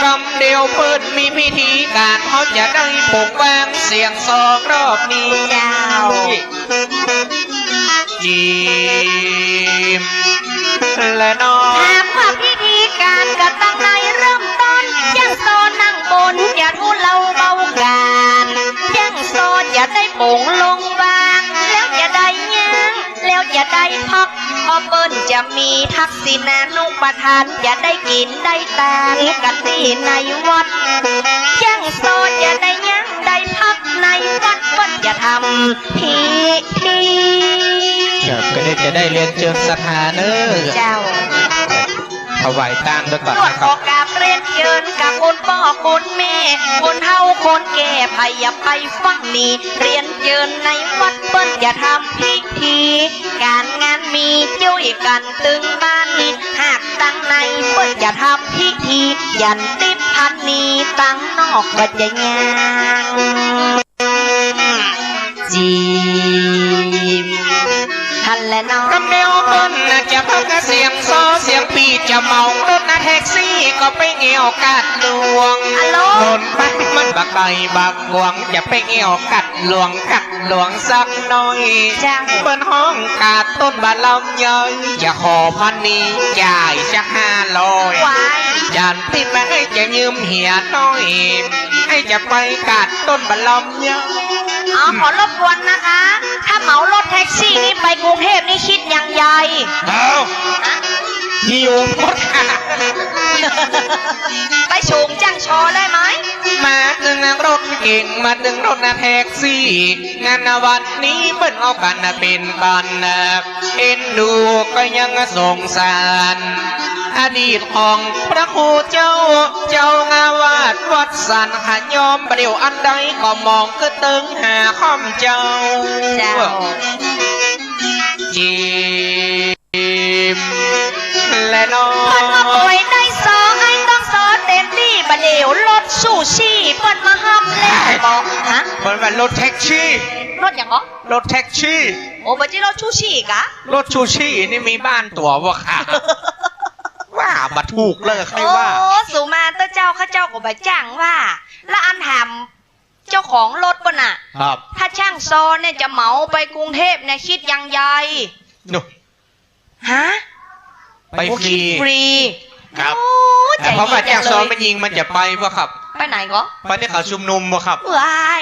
คำเดียวเพิ่นมีพิธีการเขาจะได้ปลุกวางเสียงซอกรอบนี้ เจ้า จีมและนอ ถามว่าพิธีการกะตั้งในเริ่มต้นยังโซนั่งบนอย่าทุเลาเบาการยังโซอย่าได้โป่งลงวางแล้วจะได้ย่างแล้วจะได้พักพอเปิ้นจะมีทักษิณานุปทานอย่าได้กินได้ตางกันที่ในวัดยังโซอย่าได้ย่างได้พักในวัดเปิ้นจะทำพิธี ครับก็ได้จะได้เรียนเชิญสถานเนอ เจ้า ถวายตามด้วยก่อน นวด นะค อ รั อบ กกาเรียนเยินกับคนพ่อคนแม่คนเฒ่าคนแก่พยาไปฟังนี่เรียนเยินในวัดเปิ้นอย่าทำพิธีการงานมีจุ้ยกันตึงบ้านหากตั้งในเปิ้นอย่าทำพิธียันติดพันนีตั้งนอกก็จะยางจีมทันและน้อง กำเดียวเปิ้นจะพักเสียงซอเสียงปีจะเมารถแท็กซี่ก็ไปเกี่ยวกัดลวง ฮัลโหล โดนไปมันบักไก่บักหวงจะไปเกี่ยวกัดหลวงสักหน่อย จ้า เปิ้นห้องกาดต้นบาลำย่อยจะขอพันนี้จ่ายจะ500 วาย ยันติดมาให้จะยืมเหียน้อยให้จะไปกัดต้นบาลำย่อย อ๋อขอรบกวนนะคะ ถ้าเหมารถแท็กซี่นี่ไปกรุงเทพนี่คิดยังไง เอา อะ หิวหมดค่ะ ไปสูงจังชอได้ไหม มาถึงรถเก่งมาถึงรถแท็กซี่ งานวันนี้เปิ้นเอากันเป็นกันเอ็นดูก็ยังสงสารอดีตของพระครูเจ้างาวาดวัดสันหายอมประเดี๋ยวอันใดก็มองก็ตึงหาข้อมเจ้า เจ้า จีมและน้อ เปิ้นมาป่วยได้ซอไอ้ต้องซอเต็มที่บัดเดี๋ยวรถสู้ชีเปิ้นมาห้ามแล้วบอกฮะ เปิ้นว่ารถแท็กซี่ รถอย่างเหรอ รถแท็กซี่ โอ้บัดนี้รถสู้ชีกะ รถชูชีนี่มีบ้านตัววะค่ะ ว่าบัถูกเลยใคร โอ้ ว่า สุมาเตอร์เจ้าข้าเจ้าก็บ่จ้างว่า แล้วอันถามเจ้าของรถเปิ้นน่ะ ครับ ถ้าช่างซอเนี่ยจะเหมาไปกรุงเทพเนี่ยคิดยังไง หนู ฮะ ไปฟรี ฟรี ครับ โอ้ใจ แต่เพราะว่า ดี แจ้งซ้อม เล มันยิงมันจะไปวะครับ ไปไหนก็ ไปที่เขาชุมนุมวะครับ ว้าย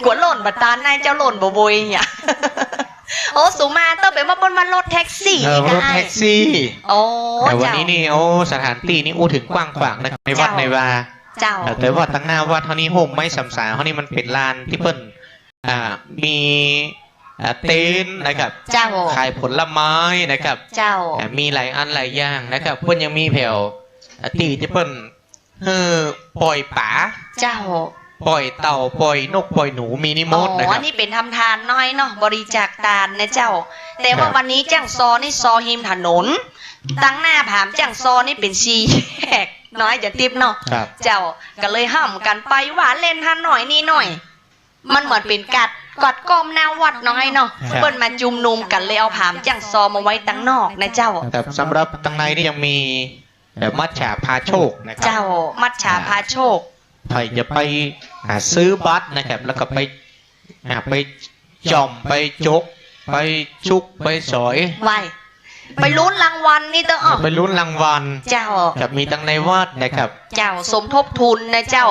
กวนหล่นบัตรตานายเจ้าหล่นบ่บยเนี่ย โอ้สุมาเตอร์เป็นว่าบนวันรถแท็กซี่ รถแท็กซี่ โอ้ แต่วัน เจ้า นี้นี่โอ้สถานที่นี่อู้ถึงกว้างขวางนะครับในวัดในวา เจ้า แต่ว่าตั้งหน้าวัดเท่านี้โฮมไม่สำสายเท่านี้มันเป็นลานที่เปิ้นมีเต็นท์นะครับ เจ้า ขายผลไม้นะครับ เจ้า มีหลายอันหลายอย่างนะครับเปิ้นยังมีแผ่วตีที่เปิ้นปล่อยป๋า เจ้า ปล่อยเต่าปล่อยนกปล่อยหนูมีนิม อ๋ นต์นะค อ รับ นี่เป็นทำทานน้อยเนาะบริจาคทานนะเจ้า แต่ว่า ครับ วันนี้จ้างซอนี่ซอหิมถนน ตั้งหน้าผามจ้างซอนี่เป็นซีแยก น้อยจะติบเนาะ ครับ เจ้าก็เลยห้ามกันไปว่าเล่นท่านหน่อยนี่หน่อย มันเหมือนเป็นกัดก้อมหน้าวัดน้อยเนาะ ครับ เปิ้นมาจุมนุมกันเลยเอาผามจังซอมาไว้ตั้งนอกนะเจ้า แต่สำหรับตังในนี่ยังมีมัทฉาพาโชคนะครั เจ้ามัจฉาพาโชค ใครจะไปซื้อบัตรนะครับ แล้วก็ไปจอมไปจก ไปชุกไปสอย ไว้ไปลุ้นรางวัลนี่เต้ออ ไปลุ้นรางวัล เจ้า กับมีตังในวัดนะครับ เจ้าสมทบทุนนะเจ้า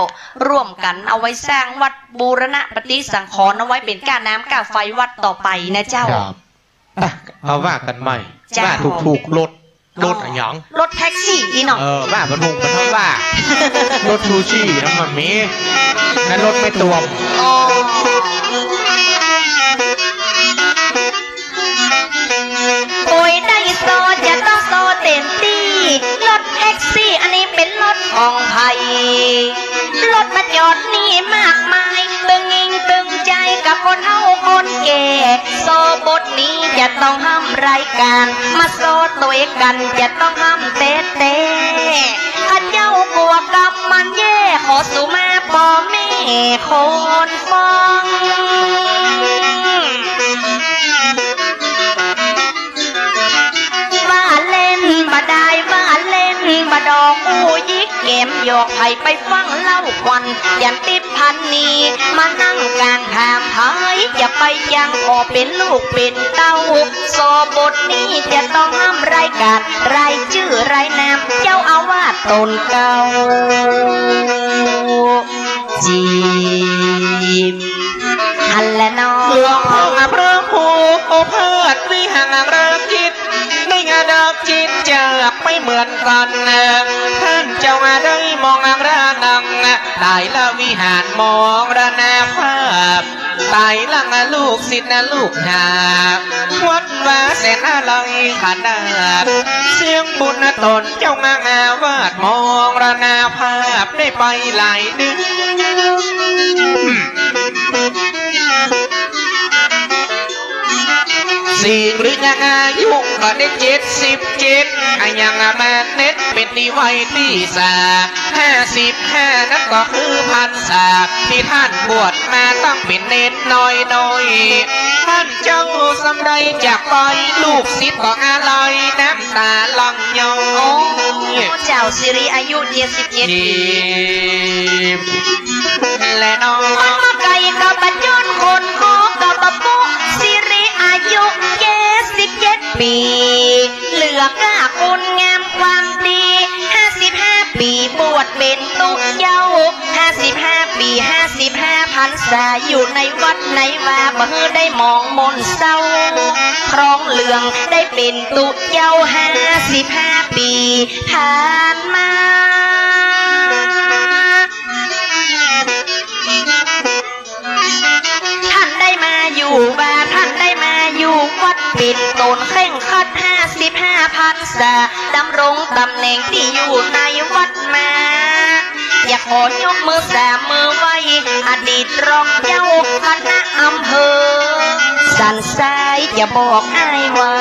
ร่วมกันเอาไว้สร้างวัดบูรณะปฏิสังขรณ์เอาไว้เป็นก้าน้ำก้าไฟวัดต่อไปนะเจ้า ครับอ่ะเอาว่ากันใหม่ จ้า ว่าถูกรถอะไรหยัง รถแท็กซี่อีหน่อย ว่าบรรทุกมันเท่าว่ารถชูชีน้ำมันมีนั่นรถไม่ตวม อ๋อโอ้ยได้โซจะต้องโซเต็มที่รถแท็กซี่อันนี้เป็นรถของไผ่รถมาจอดนี่มากมายตึงยิงตึงใจกับคนเฮาคนแก่โซบทนี้จะต้องห้ามรายการมาโซตัวกันจะต้องห้ามเตะข้าเจ้ากลัวกับมันแย่ขอสู่มาปอแม่คนฟังว่าเล่นมาได้ว่าเล่นมาดอกอูยิกเกมหยอกไผ่ไปฟังเล่าควันยันติดพันนีมานั่งกลางทางไผ่จะไปยังขอเป็นลูกเป็นเต้าโซบทนี้จะต้องห้ามรายการรายชื่อรายนามเจ้าอาวาสตนเก่าจีมฮันและน้อง หลวงพ่อพระครูโอเพิดวิหารเริ่มคิดในงานดับจิตจะไม่เหมือนกันท่านเจ้าได้มองระนังได้ละวิหารมองระนาภาพตายลังลูกศิษย์ลูกหาวัดว่าแสนอะไรขนาดเสียงบุญตนเจ้างาวาดมองระนาภาพได้ไปหลายเดือนสิ่งหรือยังอายุก็ได้77ยังมาเน็ตเป็นดีไว้ที่55นั่นก็คือพรรษาที่ท่านบวชมาต้องเป็นเน็ตน้อยท่านเจ้าสำใดจากไปลูกศิษย์ก็อะไรน้ำตาลังย้อย เจ้าสิริอายุ77 ปี และน้อง มันมาไก่กับปัจจุนคนขอกับปะปุสิริอายุ77 ปี เหลือกล้าคุณงามความดี55 ปีบวชเป็นตุเจ้า55 ปี55 พรรษาอยู่ในวัดในว่าบ่ฮือได้มองมนเศร้าครองเหลืองได้เป็นตุเจ้า55 ปีผ่านมา ท่านได้มาอยู่บ้านท่านได้มาอยู่วัดปิ่นตนเข่งคัด55 พรรษาดำรงตำแหน่งที่อยู่ในวัดมา อยากขอยกมือ3 มือไว้อดีตรองเจ้าคณะอำเภอสันทรายอย่าบอกอ้ายไว้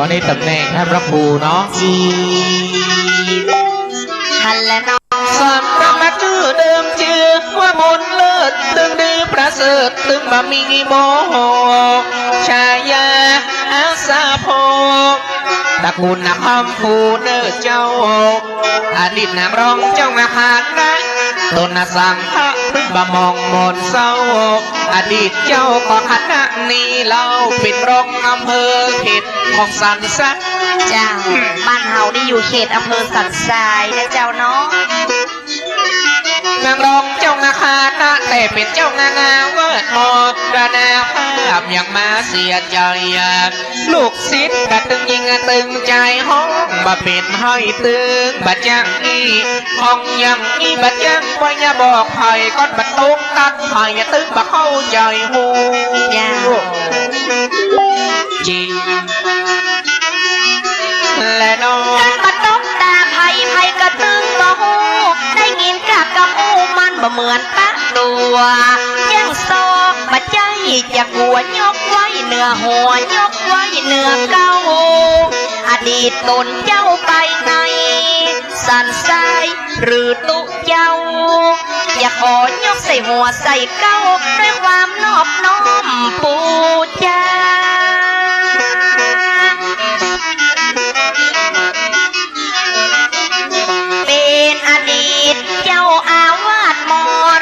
อันนี้ตำแหน่งท่านพระครูเนาะ จีท่านและน้อง สำหรับมาชื่อเดิมชื่อว่าบุญเลิศตึงดีประเสริฐตึงบะมีโมโหชายาอาสาโพตระกูลนคำภูเนอเจ้าอดีตนางรองเจ้ามาหาดนะตนสังฆะรึบะมองมนเศร้าอดีตเจ้าก็คณะนี้เราเป็นรองอำเภอเขตของสันสัก เจ้าบ้านเฮาได้อยู่เขตอำเภอสันทรายนะเจ้าเนาะ นางรองเจ้างาคานะแต่เป็นเจ้างางาเวิร์ดมอระนาภาพอย่างมาเสียใจลูกศิษย์กะตึงยิงกะตึงใจห้องบะเป็นห้อยตึงบะจังอีห้องยังอีบะจังว่าอย่าบอกใครก้อนบะตุกตัดใครอย่าตึงบะเข้าใจหู เจ้า จริงและน้อง กันบัดนกตาไผ่กระตึงบ่ฮู้ได้ยินกะกะฮู้มันบ่เหมือนปะตัวยังซอกบัดใจอยากหัวยกไว้เหนือหัวยกไว้เหนือเก้าอดีตตนเจ้าไปไหนโซ สันทรายหรือตุเยาอย่าขอยกใส่หัวใส่เก้าด้วยความนอบน้อมปูจาเป็นอดีตเจ้าอาวาสม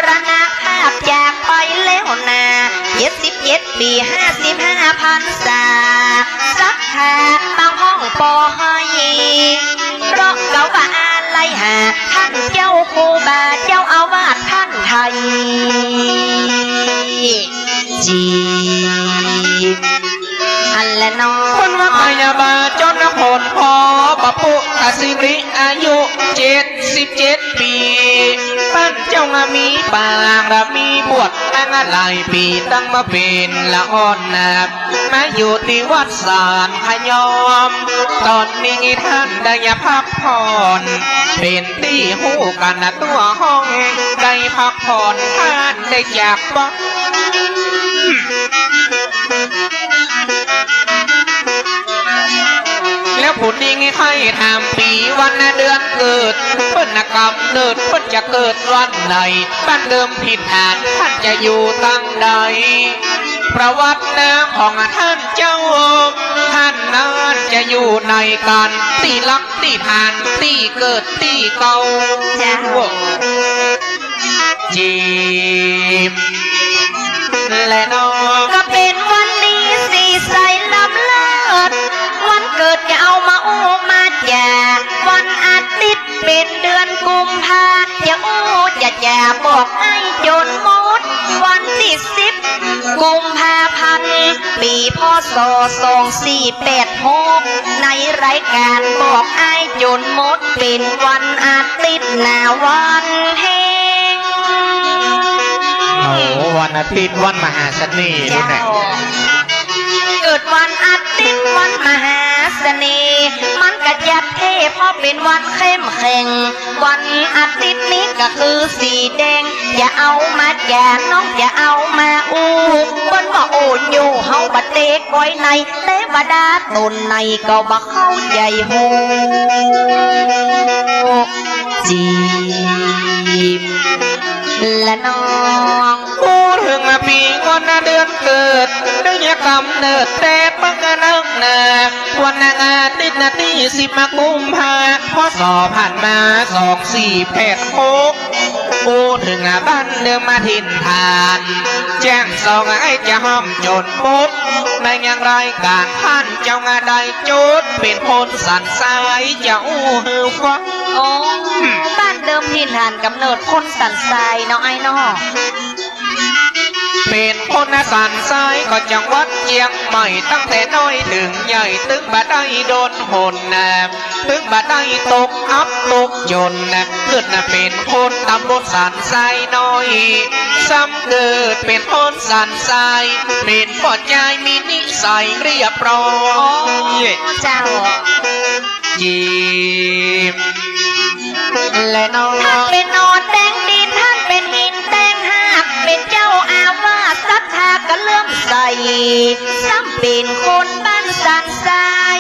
รณภาพจากไปแล้วนา77 ปี55 พรรษาสักหาบางห้องปอให้เพราะเก่าว่าอะไรหาท่านเจ้าครูบาเจ้าอาวาสท่านไทยจีอันและน้องคนว่าพยาบาลจนผลพอปะปุกสิริอายุ77 ปีปั้นเจ้างามีปางและมีบวชตั้งหลายปีตั้งมาเป็นละอ่อนนับมาอยู่ที่วัดสารพยอมตอนนี้ท่านได้พักผ่อนเป็นที่หูกันตัวห้องได้พักผ่อนท่านได้จากบ้านแล้วผู้ดีใครทำปีวันเดือนเกิดเพิ่นกำเนิดเพิ่นจะเกิดวันไหนบ้านเดิมถิ่นฐานท่านจะอยู่ตั้งใดประวัติน้ำของท่านเจ้าท่านนั้นจะอยู่ในกันตีลักตีทานตีเกิดตีเก่าจีบและน้องก็เป็นวันนี้สีใสล้ำเลิศวันเกิดจะเอามาอู้มาจ่าวันอาทิตย์เป็นเดือนกุมภาจะอู้จะบอกให้จนหมดวันที่10 กุมภาพันธ์ปีพ.ศ. 2486ในรายการบอกให้จนหมดเป็นวันอาทิตย์หน้าวันแห่งโอ้วันอาทิตย์วันมหาเสน่ห์ด้วยนะเกิดวันอาทิตย์วันมหาเสน่ห์มันกระยัดเท่เพราะเป็นวันเข้มแข็งวันอาทิตย์นี้ก็คือสีแดงอย่าเอามาอย่าน้องอย่าเอามาอู้คนว่าโอ้โยเฮาบัดเตกไว้ในเทวดาตนในก็บ่เข้าใจโหจีบและน้องพูดถึงปีวันเดือนเกิดได้ยกำเนิดแต่ปักนักนาวันอาทิตย์ที่10 กุมภาพ.ศ. ผ่านมา2486พูดถึงบ้านเดิมมาถิ่นฐานแจ้งสองไอ้จะห้อมจนมุดในอย่างไรการท่านเจ้างาได้จุดเป็นคนสันสายจะอู้หือฟังโอ้บ้านเดิมถิ่นฐานกำเนิดคนสันทรายเนาะไอ้เนาะเป็นคนสันทรายก็จังหวัดเชียงใหม่ตั้งแต่น้อยถึงใหญ่ตึงบัดได้โดนหนนะตึงบัดได้ตกอับตกจนนะเกิดเป็นคนตำบลสันทรายน้อยซ้ำเกิดเป็นคนสันทรายเป็นปอดใจมีนิสัยเรียบร้อยเจ้าจีบและน้องท่านเป็นนอนแดงดินท่านเป็นหินแดงหักเป็นเจ้าอาวาสศรัทธาก็เลื่อมใสซ้ำเป็นคนบ้านสันทราย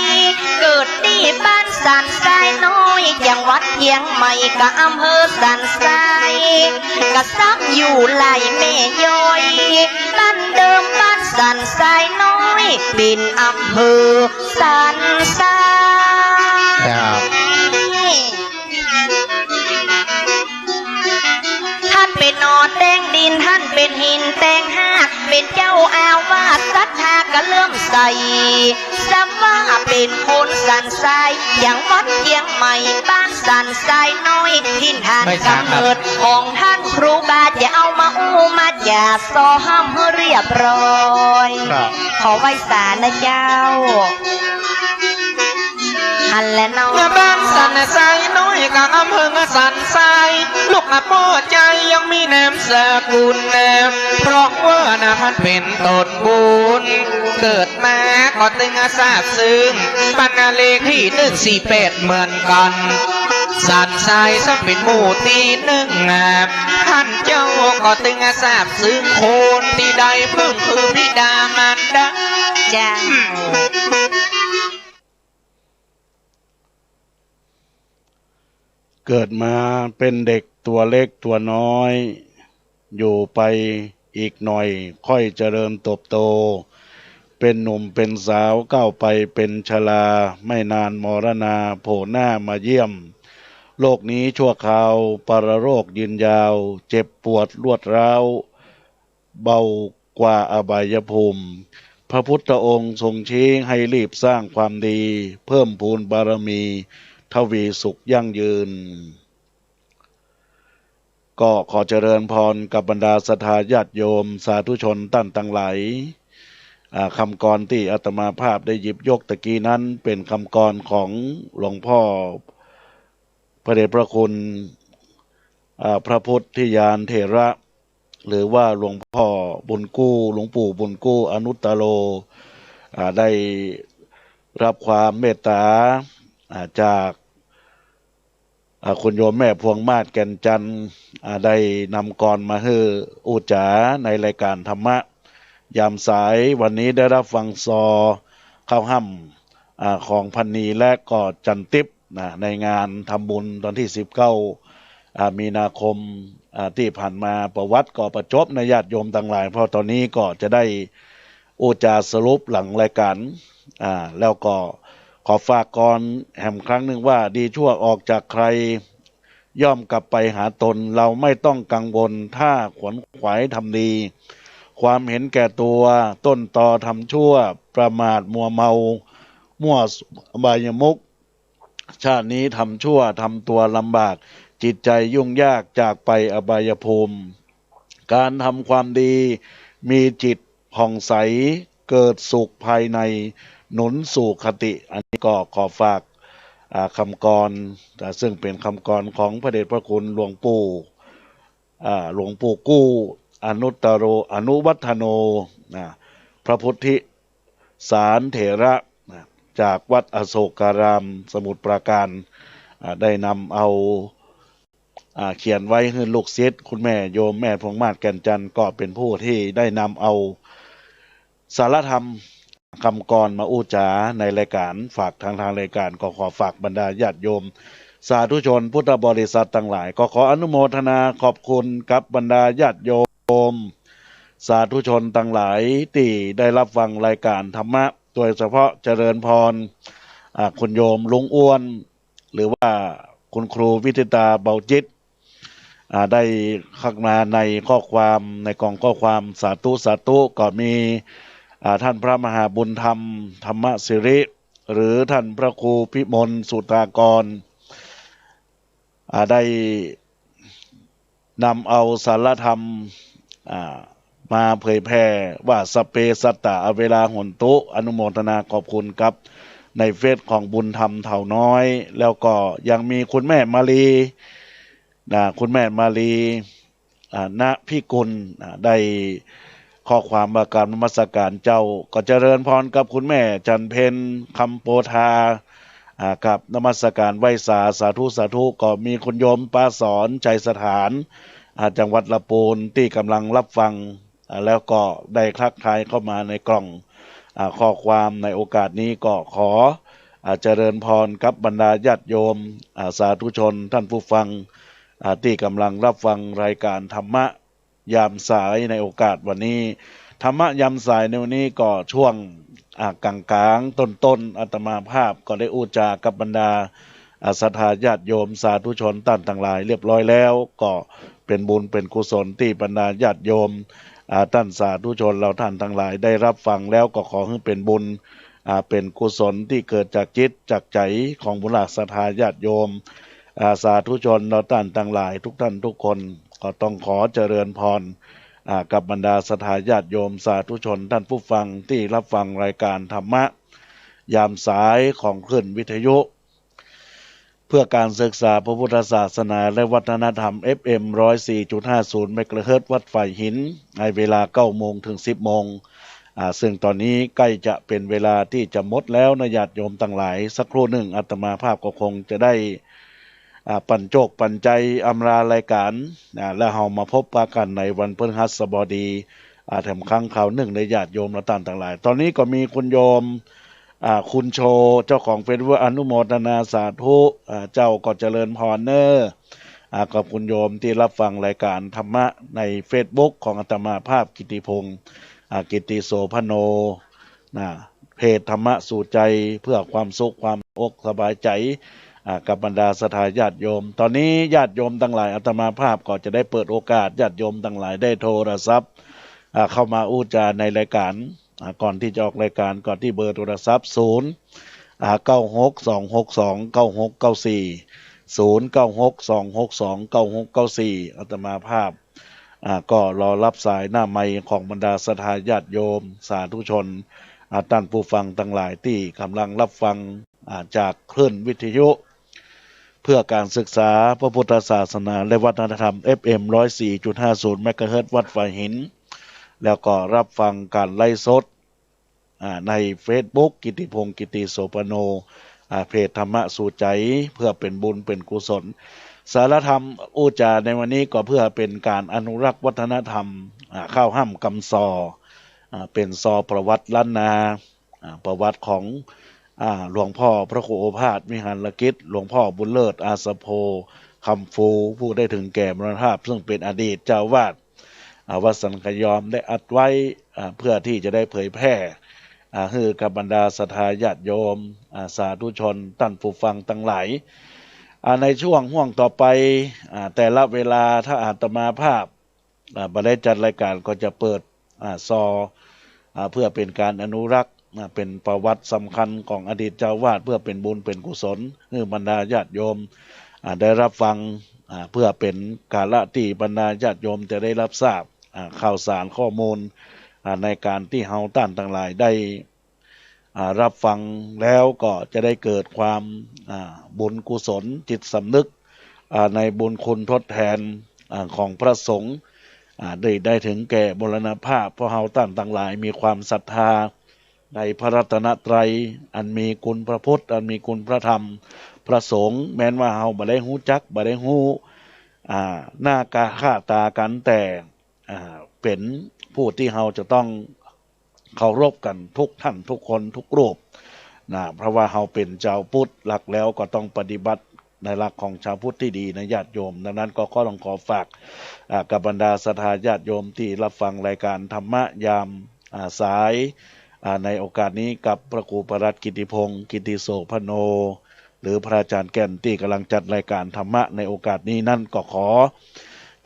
เกิดที่บ้านสันทรายน้อยจังหวัดเชียงใหม่กับอำเภอสันทรายก็ซ้ำอยู่ไหลแม่ย้อยบ้านเดิมบ้านสันทรายน้อยเป็นอำเภอสันทรายท่านเป็นนอนแดงดินท่านเป็นหินแดงหักเป็นเจ้าอาวาสศรัทธาก็เลื่อมใสซ้ำว่าเป็นคนสันทรายอย่างวัดเชียงใหม่บ้านสันทรายน้อยถิ่นฐานกำเนิดของท่านครูบาจะเอามาอู้มาอย่าซอห้ามให้เรียบร้อยขอไว้สารนะเจ้าอันและน้องบ้านสันทรายน้อยกับอำเภอสันทรายลูกพ่อใจยังมีนามสกุลเพราะว่าท่านเป็นต้นบุญเกิดมาก็ตึงทราบซึ้งปันเลขที่148เหมือนกันสันทรายสักเป็นหมู่ที่1ท่านเจ้าก็ตึงทราบซึ้งคนที่ใดพึ่งคือพิดามารดาจ้า เกิดมาเป็นเด็กตัวเล็กตัวน้อยอยู่ไปอีกหน่อยค่อยเจริญเติบโตเป็นหนุ่มเป็นสาวก้าวไปเป็นชราไม่นานมรณาโผล่หน้ามาเยี่ยมโลกนี้ชั่วคราวปรโรคยืนยาวเจ็บปวดรวดร้าวเบากว่าอบายภูมิพระพุทธองค์ทรงชี้ให้รีบสร้างความดีเพิ่มพูนบารมีทวีสุขยั่งยืนก็ขอเจริญพรกับบรรดาศรัทธาญาติโยมสาธุชนท่านทั้งหลายคำกรที่อาตมาภาพได้หยิบยกตะกี้นั้นเป็นคำกรของหลวงพ่อพระเดชพระคุณพระพุทธญาณเถระหรือว่าหลวงพ่อบุญกู้หลวงปู่บุญกู้อนุตตโรได้รับความเมตตาจากคุณโยมแม่พวงมาศแก่นจันทร์ได้นำกรมาให้อุจาในรายการธรรมะยามสายวันนี้ได้รับฟังซอเข้าห้ำของพันนีและก็จันติบในงานทำบุญตอนที่19มีนาคมที่ผ่านมาประวัติก็ประจบในญาติโยมต่างหลายเพราะตอนนี้ก็จะได้อุจาสรุปหลังรายการแล้วก็ขอฝากก่อนแห่งครั้งหนึ่งว่าดีชั่วออกจากใครย่อมกลับไปหาตนเราไม่ต้องกังวลถ้าขวนขวายทำดีความเห็นแก่ตัวต้นตอทำชั่วประมาทมัวเมามั่วอบายมุขชาตินี้ทำชั่วทำตัวลำบากจิตใจยุ่งยากจากไปอบายภูมิการทำความดีมีจิตผ่องใสเกิดสุขภายในหนุนสู่คติอันนี้ก็ขอฝากคำกรซึ่งเป็นคำกรของพระเดชพระคุณหลวงปู่กู้อนุตตโรอนุวัฒโนพระพุทธสารเถระจากวัดอโศการามสมุทรปราการได้นำเอาเขียนไว้ให้ลูกศิษย์คุณแม่โยมแม่พวงมาศแก่นจันทร์ก็เป็นผู้ที่ได้นำเอาสารธรรมคำกรมาอู้จาในรายการฝากทางรายการก็ขอฝากบรรดาญาติโยมสาธุชนพุทธบริษัททั้งหลายก็ขออนุโมทนาขอบคุณกับบรรดาญาติโยมสาธุชนทั้งหลายที่ได้รับฟังรายการธรรมะโดยเฉพาะเจริญพรคุณโยมลุงอ้วนหรือว่าคุณครูวิทิตาเบาจิตได้เข้ามาในข้อความในกล่องข้อความสาธุก็มีท่านพระมหาบุญธรรมธรรมสิริหรือท่านพระครูพิมลสุตากรได้นำเอาสารธรรมมาเผยแพร่ว่าสเปสัตตะเวลาหนตุอนุโมทนาขอบคุณครับในเฟซของบุญธรรมเถ่าน้อยแล้วก็ยังมีคุณแม่มาลีคุณแม่มาลีณพิกุลได้ข้อความประการนมัสการเจ้าก็เจริญพรกับคุณแม่จันเพ็ญคำโปธากับนมัสการไหว้สาธุก็มีคุณโยมป้าสอนใจสถานจังหวัดลำพูนที่กำลังรับฟังแล้วก็ได้คลักทายเข้ามาในกล่องข้อความในโอกาสนี้ก็ขอเจริญพรกับบรรดาญาติโยมสาธุชนท่านผู้ฟังที่กำลังรับฟังรายการธรรมะยามสายในโอกาสวันนี้ธรรมะยามสายในวันนี้ก็ช่วงกลางต้นอาตมาภาพก็ได้อุจากับบรรดาศรัทธาญาติโยมสาธุชนท่านทั้งหลายเรียบร้อยแล้วก็เป็นบุญเป็นกุศลที่บรรดาญาติโยมท่านสาธุชนเราท่านทั้งหลายได้รับฟังแล้วก็ขอให้เป็นบุญเป็นกุศลที่เกิดจากจิตจากใจของบุญหลากศรัทธาญาติโยมสาธุชนเราท่านทั้งหลายทุกท่านทุกคนก็ต้องขอเจริญพรกับบรรดาศรัทธาญาติโยมสาธุชนท่านผู้ฟังที่รับฟังรายการธรรมะยามสายของคลื่นวิทยุเพื่อการศึกษาพระพุทธศาสนาและวัฒนธรรม FM 104.50 เมกะเฮิรตซ์วัดฝ่ายหินในเวลา 9 โมงถึง 10 โมงซึ่งตอนนี้ใกล้จะเป็นเวลาที่จะหมดแล้วนะญาติโยมทั้งหลายสักครู่หนึ่งอาตมาภาพก็คงจะได้ปัญโจกปัญใจอำลารายการและเฮามาพบปะกันในวันพฤหัสบดีแถมครั้งข่าวหนึ่งในญาติโยมและท่านทั้งหลายตอนนี้ก็มีคุณโยม คุณโชเจ้าของเฟซบุ๊กอนุโมทนาสาธุเจ้าก็เจริญพรเนอขอบคุณโยมที่รับฟังรายการธรรมะใน Facebook ของอาตมาภาพกิติพงศ์กิติโสพโนเพจธรรมะสู่ใจเพื่อความสุขความอกสบายใจกับบรรดาศรัทธาญาติโยมตอนนี้ญาติโยมทั้งหลายอาตมาภาพก็จะได้เปิดโอกาสญาติโยมทั้งหลายได้โทรศัพท์เข้ามาอู้จาในรายการก่อนที่จะออกรายการก่อนที่เบอร์โทรศัพท์096-262-9694 อาตมาภาพก็รอรับสายหน้าไมค์ของบรรดาศรัทธาญาติโยมสาธุชนท่านผู้ฟังทั้งหลายที่กำลังรับฟังจากคลื่นวิทยุเพื่อการศึกษาพระพุทธศาสนาและวัฒนธรรม FM 104.50 เมกะเฮิรตซ์วัดฝ่ายหินแล้วก็รับฟังการไลฟ์สดใน Facebook กิติพงศ์กิติโสปโนเพจธรรมะสู่ใจเพื่อเป็นบุญเป็นกุศลสารธรรมอู้จาในวันนี้ก็เพื่อเป็นการอนุรักษ์วัฒนธรรมข้าวห้ำกำซอเป็นซอประวัติล้านนาประวัติของหลวงพ่อพระครูโอภาสวิหารกิจหลวงพ่อบุญเลิศอาสโพคำฟูผู้ได้ถึงแก่มรณภาพซึ่งเป็นอดีตเจ้าวาดวัดสันขยอมได้อัดไว้เพื่อที่จะได้เผยแพร่ให้กับบรรดาศรัทธาญาติโยมสาธุชนท่านผู้ฟังทั้งหลายในช่วงห่วงต่อไปแต่ละเวลาถ้าอาตมาภาพบรรยายจัดรายการก็จะเปิดซอเพื่อเป็นการอนุรักษ์เป็นประวัติสำคัญของอดีตเจ้าวาดเพื่อเป็นบุญเป็นกุศลให้บรรดาญาติโยมได้รับฟังเพื่อเป็นกาลที่บรรดาญาติโยมจะได้รับทราบข่าวสารข้อมูลในการที่เฮาท่านทั้งหลายได้รับฟังแล้วก็จะได้เกิดความบุญกุศลจิตสำนึกในบุญคุณทดแทนของพระสงฆ์ได้ถึงแก่มรณภาพเพราะเฮาท่านทั้งหลายมีความศรัทธาในพระรัตนตรัยอันมีคุณพระพุทธอันมีคุณพระธรรมพระสงฆ์แม้นว่าเฮาบ่ได้ฮู้จักบ่ได้ฮู้หน้ากาค่าตากันแต่เป็นผู้ที่เฮาจะต้องเคารพกันทุกท่านทุกคนทุกรูปเพราะว่าเฮาเป็นชาวพุทธหลักแล้วก็ต้องปฏิบัติในหลักของชาวพุทธที่ดีนะญาติโยมดังนั้นก็ต้องขอฝากกับบรรดาศรัทธาญาติโยมที่รับฟังรายการธรรมะยามสายในโอกาสนี้กับพระครูประหลัดกิติพงศ์กิติโสพโนหรือพระอาจารย์แก่นที่กำลังจัดรายการธรรมะในโอกาสนี้นั่นก็ขอ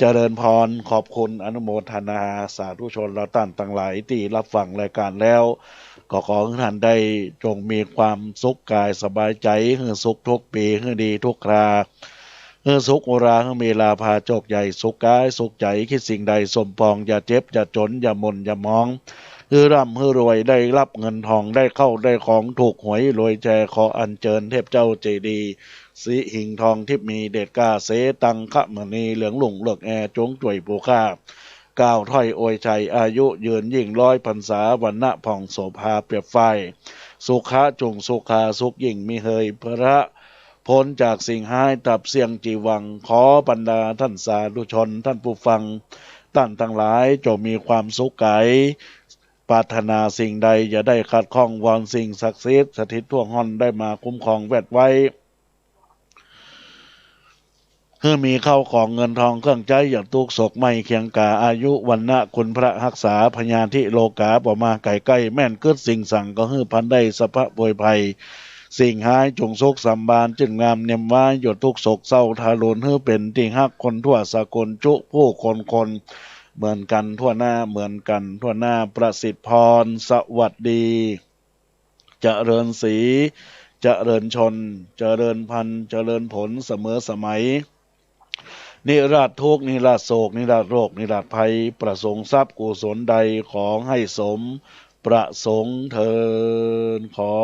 เจริญพรขอบคุณอนุโมทนาสาธุชนเราท่านทั้งหลายที่รับฟังรายการแล้วก็ขอให้ท่านได้จงมีความสุขกายสบายใจให้สุขทุกปีให้ดีทุกคราให้สุขโอราให้มีลาภาโชคใหญ่สุขกายสุขใจคิดสิ่งใดสมปองอย่าเจ็บอย่าจนอย่าหม่นอย่ามองให้ร่ำให้รวยได้รับเงินทองได้เข้าได้ของถูกหวยรวยแจขออัญเชิญเทพเจ้าเจดีย์สีหิ่งทองทิพมีเดชกาเสตังคะมณีเหลืองหลุ่งเลือกแอจงจ่วยปูข้าก้าวถ้อยอวยชัยอายุยืนยิ่ง100 พรรษาวันณะผ่องโสภาเปรียบไฟสุขะจงสุขาสุขยิ่งมีเฮยพระพ้นจากสิ่งห้ายตับเสียงจีวังขอบรรดาท่านสาธุชนท่านผู้ฟังท่านทั้งหลายจงมีความสุขกายปรารถนาสิ่งใดอย่าได้ขัดข้องวอนสิ่งศักดิ์สิทธิ์สถิตทั่วห้อนได้มาคุ้มครองแวดไว้เพื่อมีเข้าของเงินทองเครื่องใจอย่างตุกศกไม่เคียงกาอายุวันณะคุณพระรักษาพญาธิโลกาปอมาไก่ใกล้แม่นเกิดสิ่งสั่งก็ฮื้อพันได้สะพะป่วยภัยสิ่งหายจงสุขสัมบานจึงงามเนียมว่าหยดทุกโศกเศร้าทารุณฮื้อเป็นที่ฮักคนทั่วสากลจุผู้คนเหมือนกันทั่วหน้าเหมือนกันทั่วหน้าประสิทธิพรสวัสดีเจริญศรีเจริญชนเจริญพันธุ์เจริญผลเสมอสมัยนิราชทุกข์นิราชโศกนิราชโรคนิราชภัยประสงค์ทรัพย์กุศลใดของให้สมประสงค์เทินขอ